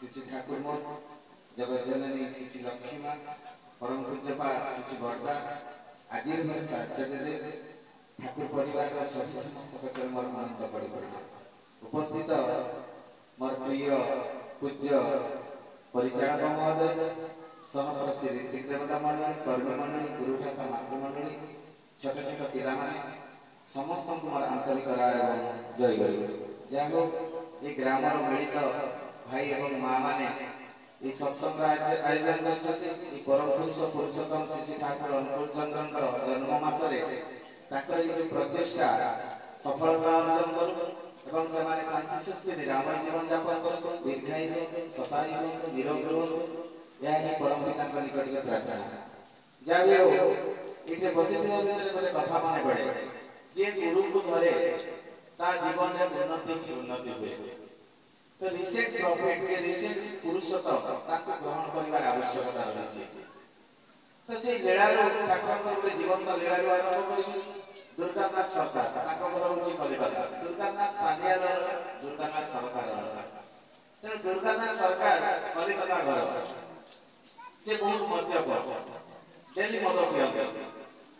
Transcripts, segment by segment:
श्री ठाकुर मोर जगत जननी श्री लक्ष्मी माँ परम पूज्यपाद श्री बरदा आज साहय ठाकुर परिवार सभी समस्त कचर मोर अनंत पड़ी उपस्थित मोर प्रिय पूज्य परिचालक महोदय सहप्रति ऋतिक देवता मंडली कर्मी मंडली गुरुभ्राता मातृमंडली छोट छोट पिला समस्त मोर आंतरिक जय गुरु जय हो ये ग्राम मिलित भाई एवं माँ मैंने सत्संग आयोजन कर परम पुरुष पुरुषोत्तम श्री ठाकुर अनुकूल चंद्र जन्म मसरे जो प्रचेषा सफलता अर्जन करूँ शांति सुस्थिति राम जीवन यापन करूँ दीर्घायु हूँ शतायु हूँ निरोग रुहतु यह परम पिता निकट में प्रार्थना जहाँ भी हो ये बसी गोटे कथा मन पड़े जे गुरु को धरे ता जीवन में उन्नति ही उन्नति हुए तो रिसेंट प्रॉफिट के रिसेंट पुरुषोत्तम ताको ग्रहण करिवार आवश्यकता रही तो से लीलारू ठाकुर गोटे जीवंत लीलारू आरंभ करी दुर्गानाथ सरकार ताको घर होची कलिकता दुर्गानाथ सानियाल दुर्गानाथ सरकार तेणु दुर्गानाथ सरकार कलिकता घर से बहुत मद्यप डेली मद पियते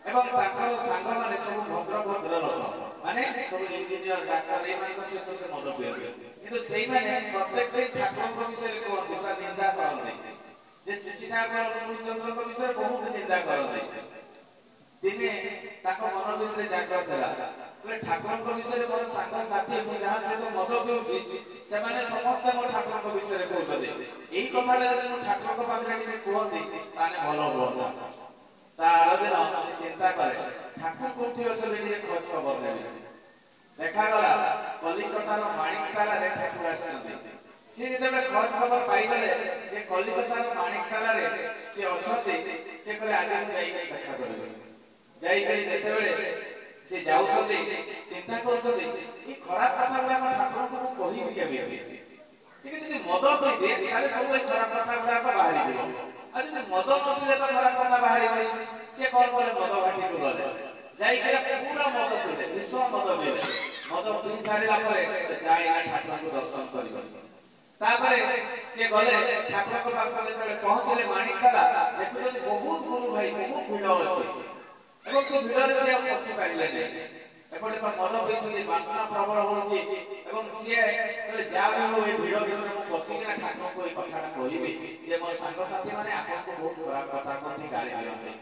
एवं ताकर सांग माने सब भद्र भद्र लोक माने सब इंजीनियर डाक्टर ए मान से मद पियते किंतु सेही माने प्रत्येक दिन ठाकुर को विषय कहते पूरा निंदा करते जे श्री ठाकुर अनुकूल चंद्र को विषय बहुत निंदा करते दिने ताको मन भितर जागृत होला बोले ठाकुर को विषय मोर सांग साथी मु जहा सहित मद पिउची से माने समस्त मोर ठाकुर को विषय कहते एही कथाटा जदि मु ठाकुर को पाखरे टिके कहते ताने भलो होता तार दिन से चिंता करे ठाकुर कोठी अछले टिके खोज खबर नेबे देखा गला कलिकतार माणिकताला रे ठाकुर आछथि से जेबे खोज खबर पाई गले जे कलिकतार माणिकताला रे से अछथि से कहले आज हम जाई देखा करबे जाई करी देते बेले से जाउछथि चिंता करछथि ई खराब कथा गुडा ठाकुर को कहिबि केबे ठीक है मद पी दे ताले सब खराब कथा गुडा बाहरी जीव आज मद न पीले तो खराब कथा बाहरी गई से कौन कले मद घाटी को गले जाई के पूरा मद पीले विश्व मद पीले मद पी सारिला परे जाई ना ठाकुर को दर्शन करिबो तापरे से गले ठाकुर को पाख जेते पहुंचले माणिकताला देखुछन बहुत गुरु भाई बहुत भीड़ अछि एवं से भीड़ रे से पसी पाइले नै एपटे तो मद पीछे वासना प्रबल होछि एवं सिए कहले जा भी हो ए भीड़ भीतर मु पसी के ठाकुर को ए कथाटा कहिबी जे मोर संग साथी माने आपन को बहुत खराब कथा कोठी गाली दियते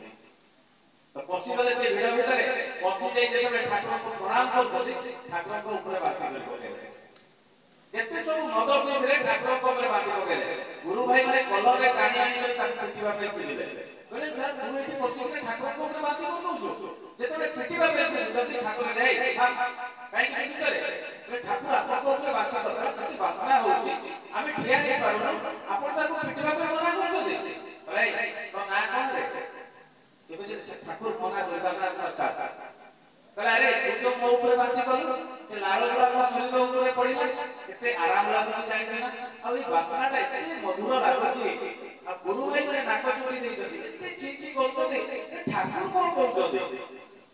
तो पसी गले से भीड़ भीतर पसी जाई जेते ठाकुर को प्रणाम करछथि ठाकुर को ऊपर बाती कर पकेले जेते सब मद पीले ठाकुर को ऊपर बाती पकेले गुरु भाई माने कलर रे टाणी आनी कर ताक पिटिबा पे खुजिले कहले सर तू एठी पसी के ठाकुर को ऊपर बाती कर दउछु जेते पिटिबा पे जति ठाकुर जाई था काई कि पिटि करे कहले ठाकुर आपन को ऊपर बाती कर कति वासना होछि आमे ठिया हे पारुनु आपन ताको पिटिबा पे मना करछथि भाई तो ना कोन रे से बुझे से ठाकुर मना दुर्गानाथ सरकार कहले अरे तू जो मो ऊपर बाती कलु से लाल गुला मो शरीर ऊपर पड़िला केते आराम लागुछि जानि ना आ ई वासनाटा एते मधुर लागुछि आ गुरु भाई माने नाक चोडी देइछथि एते छी छी करछथि ठाकुर कोन कहउछथि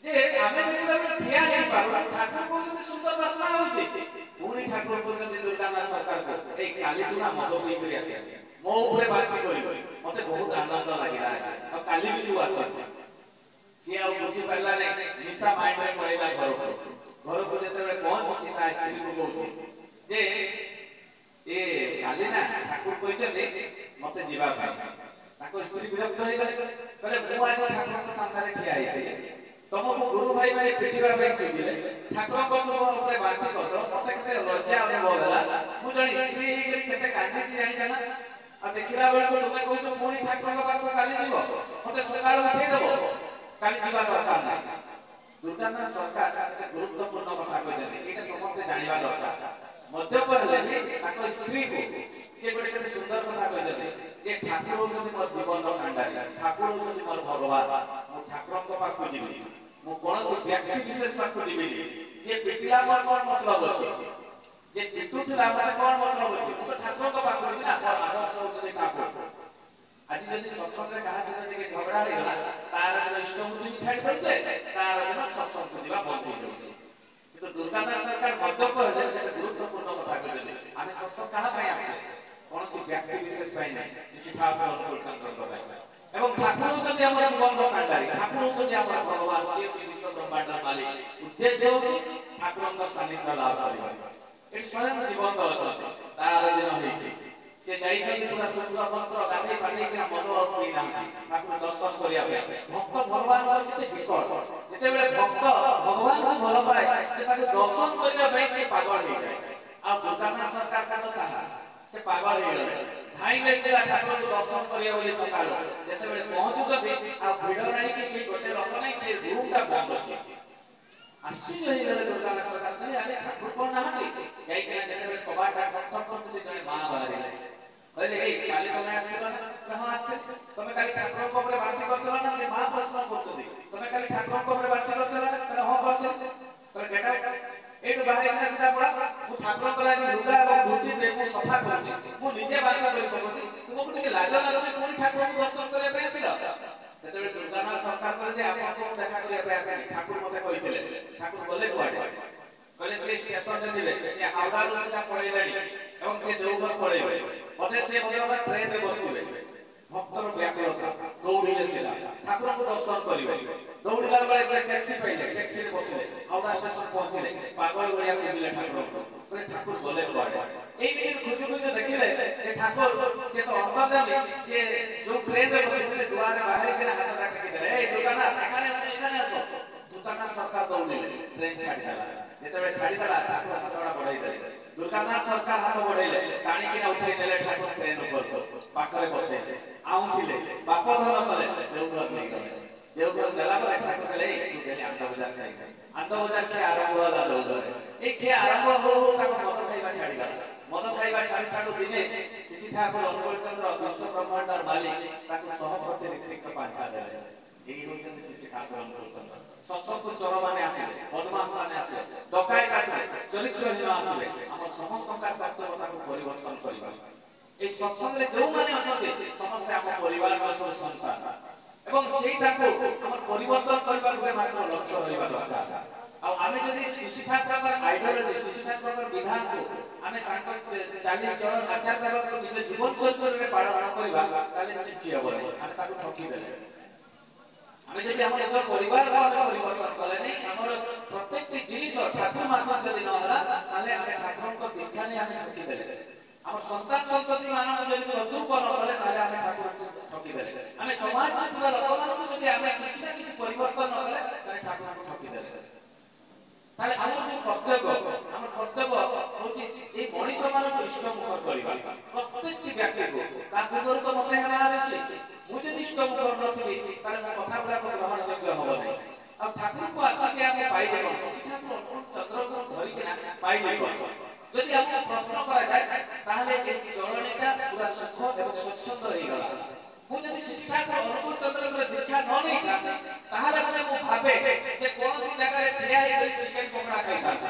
जे आमे देखिला बे ठिया हे पारु ठाकुर कहउछथि सुंदर वासना होछि पुनी ठाकुर कहउछथि दुर्गानाथ सरकार को ए काली तू ना मद पई करी आसी मो ऊपर बाती करी मते बहुत आनंद लागिला आ काली भी तू आसी से आ बुझी पाइला नै निशा माइंड रे पळैला घर को जेते पहुंची ता स्त्री को कहउछि जे ए काली ना ठाकुर कहछथि मते जीवा पाई ताको स्त्री विरक्त होई गले कहले मु आज ठाकुर के सामने ठिया आइते तुमको गुरु भाई माने पिटिबा पे खोजिले ठाकुर को तुम ऊपर बाती करतो मते केते लज्जा अनुभव होला मु जणी स्त्री के केते कांदी जानि जाना आ देखिला बेले को तुमे कहछो पुनी ठाकुर के पाखो काली जीव मते सकाळ उठै देबो काली जीवा दरकार नै दुर्गानाथ सरकार केते गुरुत्वपूर्ण कथा कहछथि एटा समस्त जानिबा दरकार मध्यप हेले भी ताको स्त्री को से गोटे केते सुंदर कथा कहछथि जे ठाकुर होछथि मोर जीवन रो कांडारी ठाकुर होछथि मोर भगवान मु ठाकुर को पाखो जीवी मु कोनोसी व्यक्ति विशेष पाखो जीवी जे पिटिला मोर कोन मतलब अछि जे पिटुथिला मते कोन मतलब अछि मु तो ठाकुर को पाखो जीवी ना मोर आदर्श होछथि ठाकुर आज जदि सत्संग रे कहा से के झगड़ा हे गला तार इष्टमुति छाडी पछे तार दिन सत्संग को जीवा बंद हो जाउछि किंतु दुर्गानाथ सरकार मध्यप हेले जे गुरुत्वपूर्ण कथा कहले आमे सत्संग कहा पय आछे କୌଣସି ବ୍ୟକ୍ତି ବିଶେଷ ପାଇଁ ନାହିଁ, ଶ୍ରୀ ଠାକୁର ଅନୁକୂଳ ଚନ୍ଦ୍ରଙ୍କ ପାଇଁ। ଏବଂ ଠାକୁର ହଉଛନ୍ତି ଆମର ଜୀବନର କାଣ୍ଡାରୀ, ଠାକୁର ହଉଛନ୍ତି ଆମର ଭଗବାନ, ସିଏ ବିଶ୍ୱ ବ୍ରହ୍ମାଣ୍ଡର ମାଲିକ। ଉଦ୍ଦେଶ୍ୟ ହଉଛି ଠାକୁରଙ୍କ ସାନ୍ନିଧ୍ୟ ଲାଭ କରିବା। ଏଠି ସ୍ୱୟଂ ଜୀବନ୍ତ ଅଛନ୍ତି, ତାର ଦିନ ହେଇଛି, ସେ ଯାଇଛନ୍ତି ପୁରା ଶୁକ୍ଳ ବସ୍ତ୍ର ଗାଧେଇ ପାଧେଇକିନା ମଦ ପିଇ ନାହାନ୍ତି ଠାକୁର ଦର୍ଶନ କରିବା ପାଇଁ। ଭକ୍ତ ଭଗବାନଙ୍କର କେତେ ବିକଟ, ଯେତେବେଳେ ଭକ୍ତ ଭଗବାନଙ୍କୁ ଭଲ ପାଏ ସେ ତାକୁ ଦର୍ଶନ କରିବା ପାଇଁ ସେ ପାଗଳ ହେଇଯାଏ। ଆଉ ଦୁର୍ଗାମା ସରକାର ତ ତାହା, ସେ ପାଗଳ ହେଇଗଲେ ଧାଇଁଲେ ସିଧା ଠାକୁରଙ୍କୁ ଦର୍ଶନ କରିବା ବୋଲି ସକାଳୁ ଯେତେବେଳେ ପହଞ୍ଚୁଛନ୍ତି ଆଉ ଭିଡ଼ ନାହିଁ କି କେହି ଗୋଟେ ଲୋକ ନାହିଁ, ସେ ରୁମଟା ବନ୍ଦ ଅଛି। ଆଶ୍ଚର୍ଯ୍ୟ ହେଇଗଲେ ଦୁର୍ଗାମା ସରକାର, କହିଲେ ଆରେ ଠାକୁର କଣ ନାହାନ୍ତି? ଯାଇକିନା ଯେତେବେଳେ କବାଟଟା ଠକ୍ ଠକ୍ କରୁଛନ୍ତି ଜଣେ ମା ବାହାରିଲେ, କହିଲେ ଏଇ କାଲି ତମେ ଆସିଥିଲ ନା? ହଁ ଆସିଥିଲି। ତମେ କାଲି ଠାକୁରଙ୍କ ଉପରେ ବାନ୍ତି କରିଥିଲ ନା? ସେ ମା ପ୍ରଶ୍ନ କରୁଛନ୍ତି, ତମେ କାଲି ଠାକୁରଙ୍କ ଉପରେ ବାନ୍ତି କରିଥିଲ ନା? କହିଲେ ହଁ କରିଥିଲି। କହିଲେ ଗେଟ୍ ଆଉଟ୍, ଏଇଠୁ ବାହାରିକିନା ସିଧା ପଳା। ମୁଁ ଠାକୁରଙ୍କର ଆଜି ଲୁଗା ଏବଂ ଧୋତି ମୁଁ ସଫା କରୁଛି, ମୁଁ ନିଜେ ବାନ୍ତି କରି ପକଉଛି, ତୁମକୁ ଟିକେ ଲାଜ ଲାଗୁନି? ପୁଣି ଠାକୁରଙ୍କୁ ଦର୍ଶନ କରିବା ପାଇଁ ଆସିଲ? ସେତେବେଳେ ଦୁର୍ଗାମା ସରକାର କହିଲେ ଯେ ଆପଣଙ୍କୁ ମୁଁ ଦେଖା କରିବା ପାଇଁ ଆସିଲି, ଠାକୁର ମତେ କହିଥିଲେ। ଠାକୁର ଗଲେ କୁଆଡେ? କହିଲେ ସେ ଷ୍ଟେସନରେ ଥିବେ, ସେ ହାওড়ାରୁ ସିଧା ପଳେଇଲେଣି ଏବଂ ସେ ଦେଓଘର ପଳେଇବେ, ବୋଧେ ସେ ଟ୍ରେନରେ ବସିଥିବେ। ଭକ୍ତର ବ୍ୟାକୁଳତା, ଦୌଡ଼ିଲେ ସିଧା ଠାକୁରଙ୍କୁ ଦର୍ଶନ କରିବେ। ଦୌଡ଼ିଲା ବେଳେ ଟ୍ୟାକ୍ସି ପାଇଲେ, ଟ୍ୟାକ୍ସିରେ ବସିଲେ, ହାওড়ା ଷ୍ଟେସନ ପହଞ୍ଚିଲେ, ପାଗଳ ଭଳିଆ ଖୋଜିଲେ ଠାକୁରଙ୍କୁ। କହିଲେ ଠାକୁର ଗଲେ କୁଆଡେ? ଏଇଠି ଖୋଜୁ ଖୋଜୁ ଦେଖିଲେ ଯେ ଠାକୁର ସେ ତ ଅନ୍ତର୍ଯାମୀ, ସେ ଯୋଉ ଟ୍ରେନରେ ବସିଥିଲେ ଦୁଆରେ ବାହାରିକିନା ହାତଟା ଟେକିଦେଲେ, ଏଇ ଦୁର୍ଗାନାଥ ଏখানে ଆସ, ଏখানে ଆସ। ଦୁର୍ଗାନାଥ ସରକାର ଦୌଡ଼ିଲେ, ଟ୍ରେନ ଛାଡ଼ିଦେଲା। ଯେତେବେଳେ ଛାଡ଼ିଦେଲା ଠାକୁର ହାତଟା ବଢ଼େଇ ଦେଲେ, ଦୁର୍ଗାନାଥ ସରକାର ହାତ ବଢ଼େଇଲେ, ଟାଣିକିନା ଉଠେଇ ଦେଲେ ଠାକୁର ଟ୍ରେନ ଉପରକୁ, ପାଖରେ ବସେଇଲେ, ଆଉଁସିଲେ, ବାପ ଧନ କଲେ, ଦେଓଘର ନେଇଗଲେ। ଦେଓଘର ନେଲା ପରେ ଠାକୁର କହିଲେ ଏଇ ତୁ ଗେଲି ଆନନ୍ଦ ବଜାର ଖାଇବୁ। ଆନନ୍ଦ ବଜାର ଖିଆ ଆରମ୍ଭ ହେଲା ଦେଓଘରରେ। ଏଇ ଖିଆ ଆରମ୍ଭ ହଉ ହଉ ତାକୁ ମଦ ଖାଇବା ଛାଡ଼ିଗଲା। ମଦ ଖାଇବା ଛାଡ଼ି ଛାଡ଼ୁ ଦିନେ ଶ୍ରୀ ଠାକୁର ଅନୁକୂଳ ଚନ୍ଦ୍ର ବିଶ୍ୱ ବ୍ରହ୍ମାଣ୍ଡର ମାଲିକ ତାକୁ ସହପତି ଋତିକ ପାଞ୍ଚା ଦେଲେ। এই হচ্ছেন শ্রী ঠাকুর অনুকূল চন্দ্র। সৎসঙ্গ চোরମାନେ ଆସିବେ, ବଦମାସମାନେ ଆସିବେ, ଡକାୟତ ଆସିବେ, ଚରିତ୍ରହୀନ ଆସିବେ, ଆମର ସମସ୍ତଙ୍କର କର୍ତ୍ତବ୍ୟତାକୁ ପରିବର୍ତ୍ତନ କରିବା। এই ସତ୍ସଙ୍ଗରେ ଯେଉଁମାନେ ଅଛନ୍ତି ସମସ୍ତେ ଆମ ପରିବାରର ସବୁ ସନ୍ତାନ ଏବଂ ସେଇଟାକୁ ଆମର ପରିବର୍ତ୍ତନ କରିବା ଗୋଟେ ମାତ୍ର ଲକ୍ଷ୍ୟ ରହିବା ଦରକାର। ଆଉ ଆମେ ଯଦି ଶ୍ରୀ ଠାକୁରଙ୍କର ଆଇଡିଓଲୋଜି, ଶ୍ରୀ ଠାକୁରଙ୍କର ବିଧାନକୁ ଆମେ ତାଙ୍କ ଚାଲିଚଳନ ଆଚାର ବ୍ୟବହାରକୁ ନିଜ ଜୀବନ ଚରିତ୍ରରେ ପାଳନ ନ କରିବା ତାହେଲେ କିଛି ହେବନି, ଆମେ ତାକୁ ଠକିଦେଲେ। ଆମେ ଯଦି ଆମ ନିଜ ପରିବାରକୁ ଆମେ ପରିବର୍ତ୍ତନ କଲେନି, ଆମର ପ୍ରତ୍ୟେକଟି ଜିନିଷ ଠାକୁର ମାର୍ଫତ ଯଦି ନ ହେଲା ତାହେଲେ ଆମେ ଠାକୁରଙ୍କ ଦୀକ୍ଷା ନେଇ ଆମେ ଠକିଦେଲେ। ଆମର ସନ୍ତାନ ସନ୍ତତି ମାନଙ୍କୁ ଯଦି ତଦ୍ରୁପ ନ କଲେ ତାହେଲେ ଆମେ ଠାକୁରଙ୍କୁ ଠକିଦେଲେ। ଆମେ ସମାଜରେ ଥିବା ଲୋକମାନଙ୍କୁ ଯଦି ଆମେ କିଛି ନା କିଛି ପରିବର୍ତ୍ତନ ନ କଲେ ତାହେଲେ ଠାକୁରଙ୍କୁ ଠକିଦେଲେ। ତାହେଲେ ଆମର ଯୋଉ କର୍ତ୍ତବ୍ୟ, ଆମର କର୍ତ୍ତବ୍ୟ ହଉଛି ଏଇ ମଣିଷ ମାନଙ୍କୁ ଇଷ୍ଟମୁଖ କରିବା। ପ୍ରତ୍ୟେକଟି ବ୍ୟକ୍ତିକୁ ତା ପୂର୍ବରୁ ତ ମତେ ହେବାର ଅଛି, ମୁଁ ଯଦି ଇଷ୍ଟମୁଖ ନଥିବି ତାହେଲେ ମୋ କଥା ଗୁଡାକ ଗ୍ରହଣଯୋଗ୍ୟ ହବ ନାହିଁ। ଆଉ ଠାକୁରଙ୍କୁ ଆସିକି ଆମେ ପାଇଲେ କଣ? ଶ୍ରୀ ଠାକୁର ଅନୁକୂଳ ଚନ୍ଦ୍ରକୁ ଧରିକିନା ପାଇଲେ କଣ? ଯଦି ଆମକୁ ପ୍ରଶ୍ନ କରାଯାଏ ତାହେଲେ এই ଚଳଣିଟା ପୁରା ସୁଖ ଏବଂ ସ୍ୱଚ୍ଛନ୍ଦ ହେଇଗଲା। ମୁଁ ଯଦି ଶ୍ରୀ ଠାକୁର ଅନୁକୂଳ ଚନ୍ଦ୍ରଙ୍କର ଦୀକ୍ଷା ନ ନେଇଥାନ୍ତି ତାହେଲେ ମୁଁ ଭାବେ ଯେ କୌଣସି ଜାଗାରେ ଠିଆ ହେଇକରି ଚିକେନ ପକୋଡା ଖାଇଥାନ୍ତି,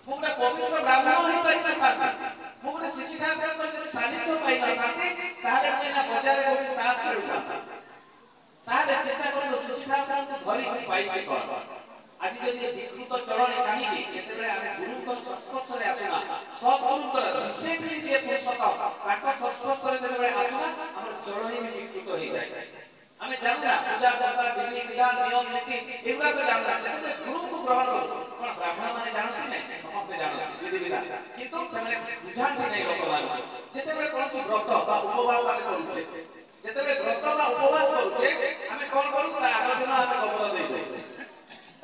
ମୁଁ ଗୋଟେ ପବିତ୍ର ବ୍ରାହ୍ମଣ ହେଇପାରିନଥାନ୍ତି। ମୁଁ ଗୋଟେ ଶ୍ରୀ ଠାକୁରଙ୍କର ଯଦି ସାନ୍ନିଧ୍ୟ ପାଇନଥାନ୍ତି ତାହେଲେ ମୁଁ ଏଇନା ବଜାରରେ ଗୋଟେ ତାସ ଖେଳୁଥାନ୍ତି। ତାହେଲେ ଚିନ୍ତା କରନ୍ତୁ ଶ୍ରୀ ଠାକୁରଙ୍କୁ ଧରି ମୁଁ ପାଇଛି କଣ? ଆଜି ଯଦି ବିକୃତ ଚଳଣି କାହିଁକି? ଯେତେବେଳେ ଆମେ ଗୁରୁଙ୍କର ସଂସ୍ପର୍ଶରେ ଆସୁନା, ସଦ୍ଗୁରୁଙ୍କର ରିସେଣ୍ଟଲି ଯିଏ ପୁରୁଷୋତ୍ତମ ତାଙ୍କ ସଂସ୍ପର୍ଶରେ ଯେତେବେଳେ ଆସୁନା ଆମର ଚଳଣି ବି ବିକୃତ ହେଇଯାଏ। ଆମେ ଜାଣୁନା ପୂଜା ଦଶା ବିଧି ବିଧାନ ନିୟମ ନୀତି ଏଗୁଡାକ ଜାଣୁନା। ଯେତେବେଳେ ଗୁରୁଙ୍କୁ ଗ୍ରହଣ କରୁ, କଣ ବ୍ରାହ୍ମଣ ମାନେ ଜାଣନ୍ତି ନାହିଁ? ସମସ୍ତେ ଜାଣନ୍ତି ବିଧି ବିଧାନ, କିନ୍ତୁ ସେମାନେ ବୁଝାନ୍ତି ନାହିଁ ଲୋକମାନଙ୍କୁ। ଯେତେବେଳେ କୌଣସି ବ୍ରତ ବା ଉପବାସ ଆମେ କରୁଛେ, ଯେତେବେଳେ ବ୍ରତ ବା ଉପବାସ କରୁଛେ ଆମେ କଣ କରୁ? ତା ଆଗ ଦିନ ଆମେ ଗୋବର ଦେଇଦଉ।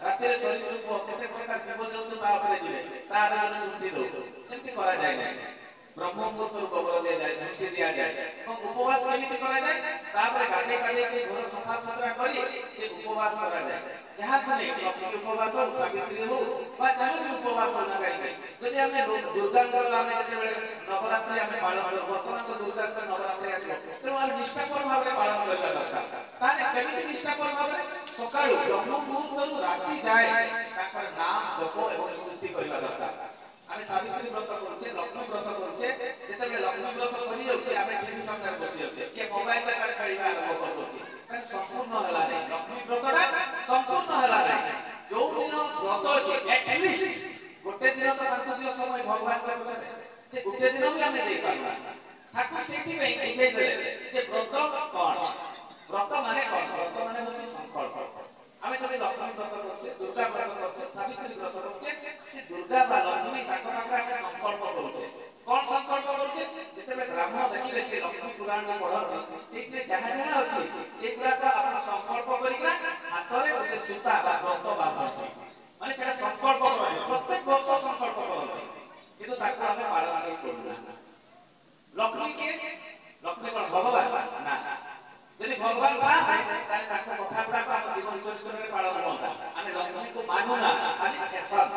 ରାତିରେ ସରୀସୃପ କେତେ ପ୍ରକାର ଜୀବଜନ୍ତୁ ତା ଉପରେ ଯିବେ, ତା ଆଗ ଦିନ ଝୁଣ୍ଟି ଦଉ। ସେମିତି କରାଯାଏ ନାହିଁ। ବ୍ରହ୍ମ ମୁହୂର୍ତ୍ତରୁ ଗୋବର ଦିଆଯାଏ, ଝୁଣ୍ଟି ଦିଆଯାଏ ଏବଂ ଉପବାସ କେମିତି କରାଯାଏ? ତାପରେ ଗାଧେଇ ପାଧେଇକି ଘର ସଫାସୁତୁରା କରି ସେ ଉପବାସ କରାଯାଏ। ଯାହାକୁ ନେଇ ଲକ୍ଷ୍ମୀ ଉପବାସ ହଉ, ସାବିତ୍ରୀ ହଉ ବା ଯାହା ବି ଉପବାସ ହଉ ନା କାହିଁକି, ଯଦି ଆମେ ଦୁର୍ଗାଙ୍କର ଆମେ ଯେତେବେଳେ ନବରାତ୍ରି ଆମେ ପାଳନ କରୁ, ବର୍ତ୍ତମାନ ତ ଦୁର୍ଗାଙ୍କର ନବରାତ୍ରି ଆସିବ, ତେଣୁ ଆମେ ନିଷ୍ଠାପର ଭାବରେ ପାଳନ କରିବା ଦରକାର। ତାହେଲେ କେମିତି ନିଷ୍ଠାପର ଭାବରେ? ସକାଳୁ ବ୍ରହ୍ମ ମୁହୂର୍ତ୍ତରୁ ରାତି ଯାଏ ତାଙ୍କର ନାମ ଜପ ଏବଂ ସ୍ମୃତି କରିବା ଦରକାର। ଆମେ ସାବିତ୍ରୀ ବ୍ରତ କରୁଛେ, ଲକ୍ଷ୍ମୀ ବ୍ରତ କରୁଛେ, ଯେତେବେଳେ ଲକ୍ଷ୍ମୀ ବ୍ରତ ସରିଯାଉଛି ଆମେ ଟିଭି ସାମ୍ନାରେ ବସି ଯାଉଛେ, କିଏ ମୋବାଇଲ ଦରକାର ଖେଳିବା ଆରମ୍ଭ କରିଦଉଛି, ତାହେଲେ ସମ୍ପୂର୍ଣ୍ଣ ହେଲା ନାହିଁ। ଲକ୍ଷ୍ମୀ ବ୍ରତଟା ସମ୍ପୂର୍ଣ୍ଣ ହେଲା ନାହିଁ। ଯୋଉ ଦିନ ବ୍ରତ ଅଛି ଆଟଲିଷ୍ଟ ଗୋଟେ ଦିନ ତ ତାଙ୍କୁ ଦିଅ ସମୟ ଭଗବାନଙ୍କ ପଛରେ, ସେ ଗୋଟେ ଦିନ ବି ଆମେ ଦେଇପାରୁନା। ଠାକୁର ସେଇଥିପାଇଁ ବୁଝେଇ ଦେଲେ ଯେ ବ୍ରତ କଣ, ବ୍ରତ ମାନେ କଣ, ବ୍ରତ ମାନେ ହଉଛି ସଂକଳ୍ପ। ଆମେ ଯଦି ଲକ୍ଷ୍ମୀ ବ୍ରତ କରୁଛେ, ଦୁର୍ଗା ବ୍ରତ କରୁଛେ, ସାବିତ୍ରୀ ବ୍ରତ କରୁଛେ, ସେ ଦୁର୍ଗା ବା ଲକ୍ଷ୍ମୀ ତାଙ୍କ ପାଖରେ ଆମେ ସଂକଳ୍ପ କରୁଛେ। କଣ ସଂକଳ୍ପ କରୁଛେ? ଯେତେବେଳେ ବ୍ରାହ୍ମଣ ଦେଖିବେ ସେ ଲକ୍ଷ୍ମୀ ପୁରାଣ ପଢନ୍ତି, ସେଇଥିରେ ଯାହା ଯାହା ଅଛି ସେଗୁଡାକ ଆପଣ ସଂକଳ୍ପ କରିକିନା ହାତରେ ଗୋଟେ ସୂତା ବା ବ୍ରତ ବାନ୍ଧନ୍ତି। ମାନେ ସେଟା ସଂକଳ୍ପ କରନ୍ତି, ପ୍ରତ୍ୟେକ ବର୍ଷ ସଂକଳ୍ପ କରନ୍ତି, କିନ୍ତୁ ତାକୁ ଆମେ ପାଳନ କରୁନା। ଲକ୍ଷ୍ମୀ କିଏ? ଲକ୍ଷ୍ମୀ କଣ ଭଗବାନ? ନା। ଯଦି ଭଗବାନ ଥାଆନ୍ତେ ତାହେଲେ ତାଙ୍କ କଥା ଗୁଡାକ ଆମ ଜୀବନ ଚରିତ୍ରରେ ପାଳନ ହୁଅନ୍ତା। ଆମେ ଲକ୍ଷ୍ମୀକୁ ମାନୁନା, ଖାଲି ଫ୍ୟାସନ।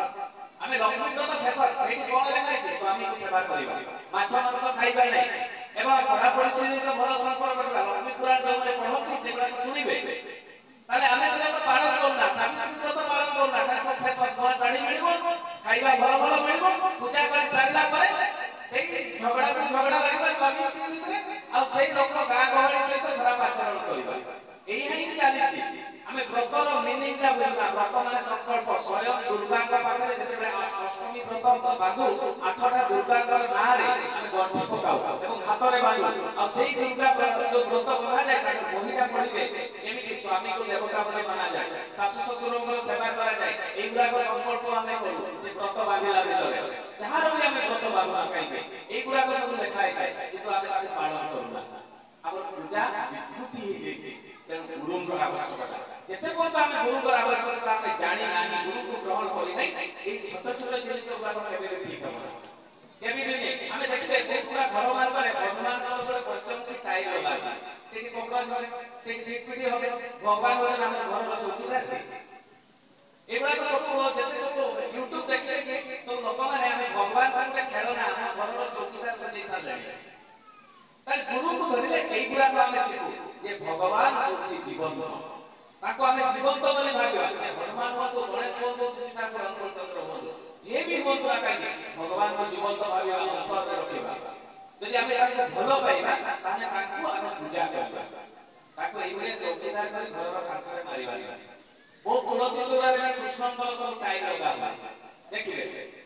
ଆମେ ଲକ୍ଷ୍ମୀ ବ୍ରତ ଫ୍ୟାସନ। ସେଇଠି କଣ ଲେଖା ହେଇଛି? ସ୍ୱାମୀକୁ ସେବା କରିବା, ମାଛ ମାଂସ ଖାଇବା ନାହିଁ, ଏବଂ ପଢାପଢି ସହିତ ଭଲ ସମ୍ପର୍କ କରିବା। ଲକ୍ଷ୍ମୀ ପୁରାଣ ଯୋଉମାନେ ପଢନ୍ତି ସେଗୁଡାକ ଶୁଣିବେ। ତାହେଲେ ଆମେ ସେଟାକୁ ପାଳନ କରୁନା, ସାବିତ୍ରୀ ବ୍ରତ ପାଳନ କରୁନା, ଖାଲି ସବୁ ଫ୍ୟାସନ। ନୂଆ ଶାଢୀ ମିଳିବ, ଖାଇବା ଭଲ ଭଲ ମିଳିବ, ପୂଜା କରି ସାରିଲା ପରେ ସେଇ ଝଗଡାକୁ ଝଗଡା ଲାଗିବା ସ୍ୱାମୀ ସ୍ତ୍ରୀ ଭିତରେ, ଆଉ ସେଇ ଲୋକ ଗାଁ ଗହଳି ସହିତ ଖରାପ ଆଚରଣ କରିବା। ଏଇଆ ହିଁ ଚାଲିଛି। ଆମେ ବ୍ରତର ମିନିଂଟା ବୁଝୁନା। ବ୍ରତ ମାନେ ସଂକଳ୍ପ। ସ୍ୱୟଂ ଦୁର୍ଗାଙ୍କ ପାଖରେ ଯେତେବେଳେ ଅଷ୍ଟମୀ ବ୍ରତ ବାନ୍ଧୁ, 8ଟା ଦୁର୍ଗାଙ୍କର ନାଁରେ ଆମେ ଗଣ୍ଠି ପକାଉ ଏବଂ ହାତରେ ବାନ୍ଧୁ, ଆଉ ସେଇ ଦୁର୍ଗା ଯୋଉ ବ୍ରତ ବନ୍ଧାଯାଏ ତାଙ୍କର ବହିଟା ପଢିବେ କେମିତି ସ୍ୱାମୀକୁ ଦେବତା ବୋଲି ମନାଯାଏ, ଶାଶୁ ଶ୍ୱଶୁରଙ୍କର ସେବା କରାଯାଏ। এইগুলাକ ସଂକଳ୍ପ ଆମେ କରୁ ସେ ବ୍ରତ ବାନ୍ଧିଲା ଭିତରେ। ଯାହାର ବି ଆମେ ବ୍ରତ ବାନ୍ଧୁନା କାହିଁକି, এইଗୁଡାକ ସବୁ ଲେଖା ହେଇଥାଏ, କିନ୍ତୁ ଆମେ ତାକୁ ପାଳନ କରୁନା। ଆମର ପୂଜା ବିକୃତି ହେଇଯାଇଛି। ତେଣୁ ଗୁରୁଙ୍କର ଆବଶ୍ୟକତା, ଯେତେ ପର୍ଯ୍ୟନ୍ତ ଆମେ ଗୁରୁଙ୍କର ଆବଶ୍ୟକତା ଆମେ ଜାଣି ନାହିଁ, ଗୁରୁଙ୍କୁ ଗ୍ରହଣ କରିନାହିଁ, ଏଇ ଛୋଟ ଛୋଟ ଜିନିଷ ଗୁଡାକ କେବେ ବି ଠିକ ହେବ ନାହିଁ, କେବେ ବି ନାହିଁ। ଆମେ ଦେଖିବେ ବହୁତ ଗୁଡା ଘର ମାନଙ୍କରେ ହନୁମାନଙ୍କର ଗୋଟେ ପଞ୍ଚମୁଖୀ ଟାଇଲ ଲଗାନ୍ତି, ସେଠି କକରୋଚ ହବେ, ସେଠି ଝିଟପିଟି ହବେ। ଭଗବାନ ହଉଛନ୍ତି ଆମ ଘରର ଚୌକିଦାର କି? ଏଗୁଡାକ ସବୁ ଯେତେ ସବୁ ୟୁଟ୍ୟୁବ ଦେଖି ଦେଖି ସବୁ ଲୋକମାନେ ଆମେ ଭଗବାନଙ୍କୁ ଗୋଟେ ଖେଳନା ଆମ ଘରର ଚୌକିଦାର ସଜେଇ ସାରିଲେଣି। ତାହେଲେ ଗୁରୁକୁ ଧରିଲେ এইগুলাକ ଆମେ ଶିଖୁ ଯେ ଭଗବାନ ସୃଷ୍ଟି ଜୀବନ୍ତ, ତାକୁ ଆମେ ଜୀବନ୍ତ ବୋଲି ଭାବିବା। ସେ ହନୁମାନ ହୁଅନ୍ତୁ, ଗଣେଶ ହୁଅନ୍ତୁ, ଶ୍ରୀ ଠାକୁର ଚନ୍ଦ୍ର ହୁଅନ୍ତୁ, ଯିଏ ବି ହୁଅନ୍ତୁ ନା କାହିଁକି, ଭଗବାନଙ୍କୁ ଜୀବନ୍ତ ଭାବିବା, ଅନ୍ତରରେ ରଖିବା। ଯଦି ଆମେ ତାଙ୍କୁ ଭଲ ପାଇବା ତାହେଲେ ତାଙ୍କୁ ଆମେ ପୂଜା କରିବା, ତାକୁ ଏଇଭଳିଆ ଚୌକିଦାର କରି ଘରର କାନ୍ଥରେ ମାରିବା। ବହୁତ ତୁଳସୀ ଚଉରାରେ ବି କୃଷ୍ଣଙ୍କର ସବୁ ଟାଇଲ ଲଗା ହୁଏ, ଦେଖିବେ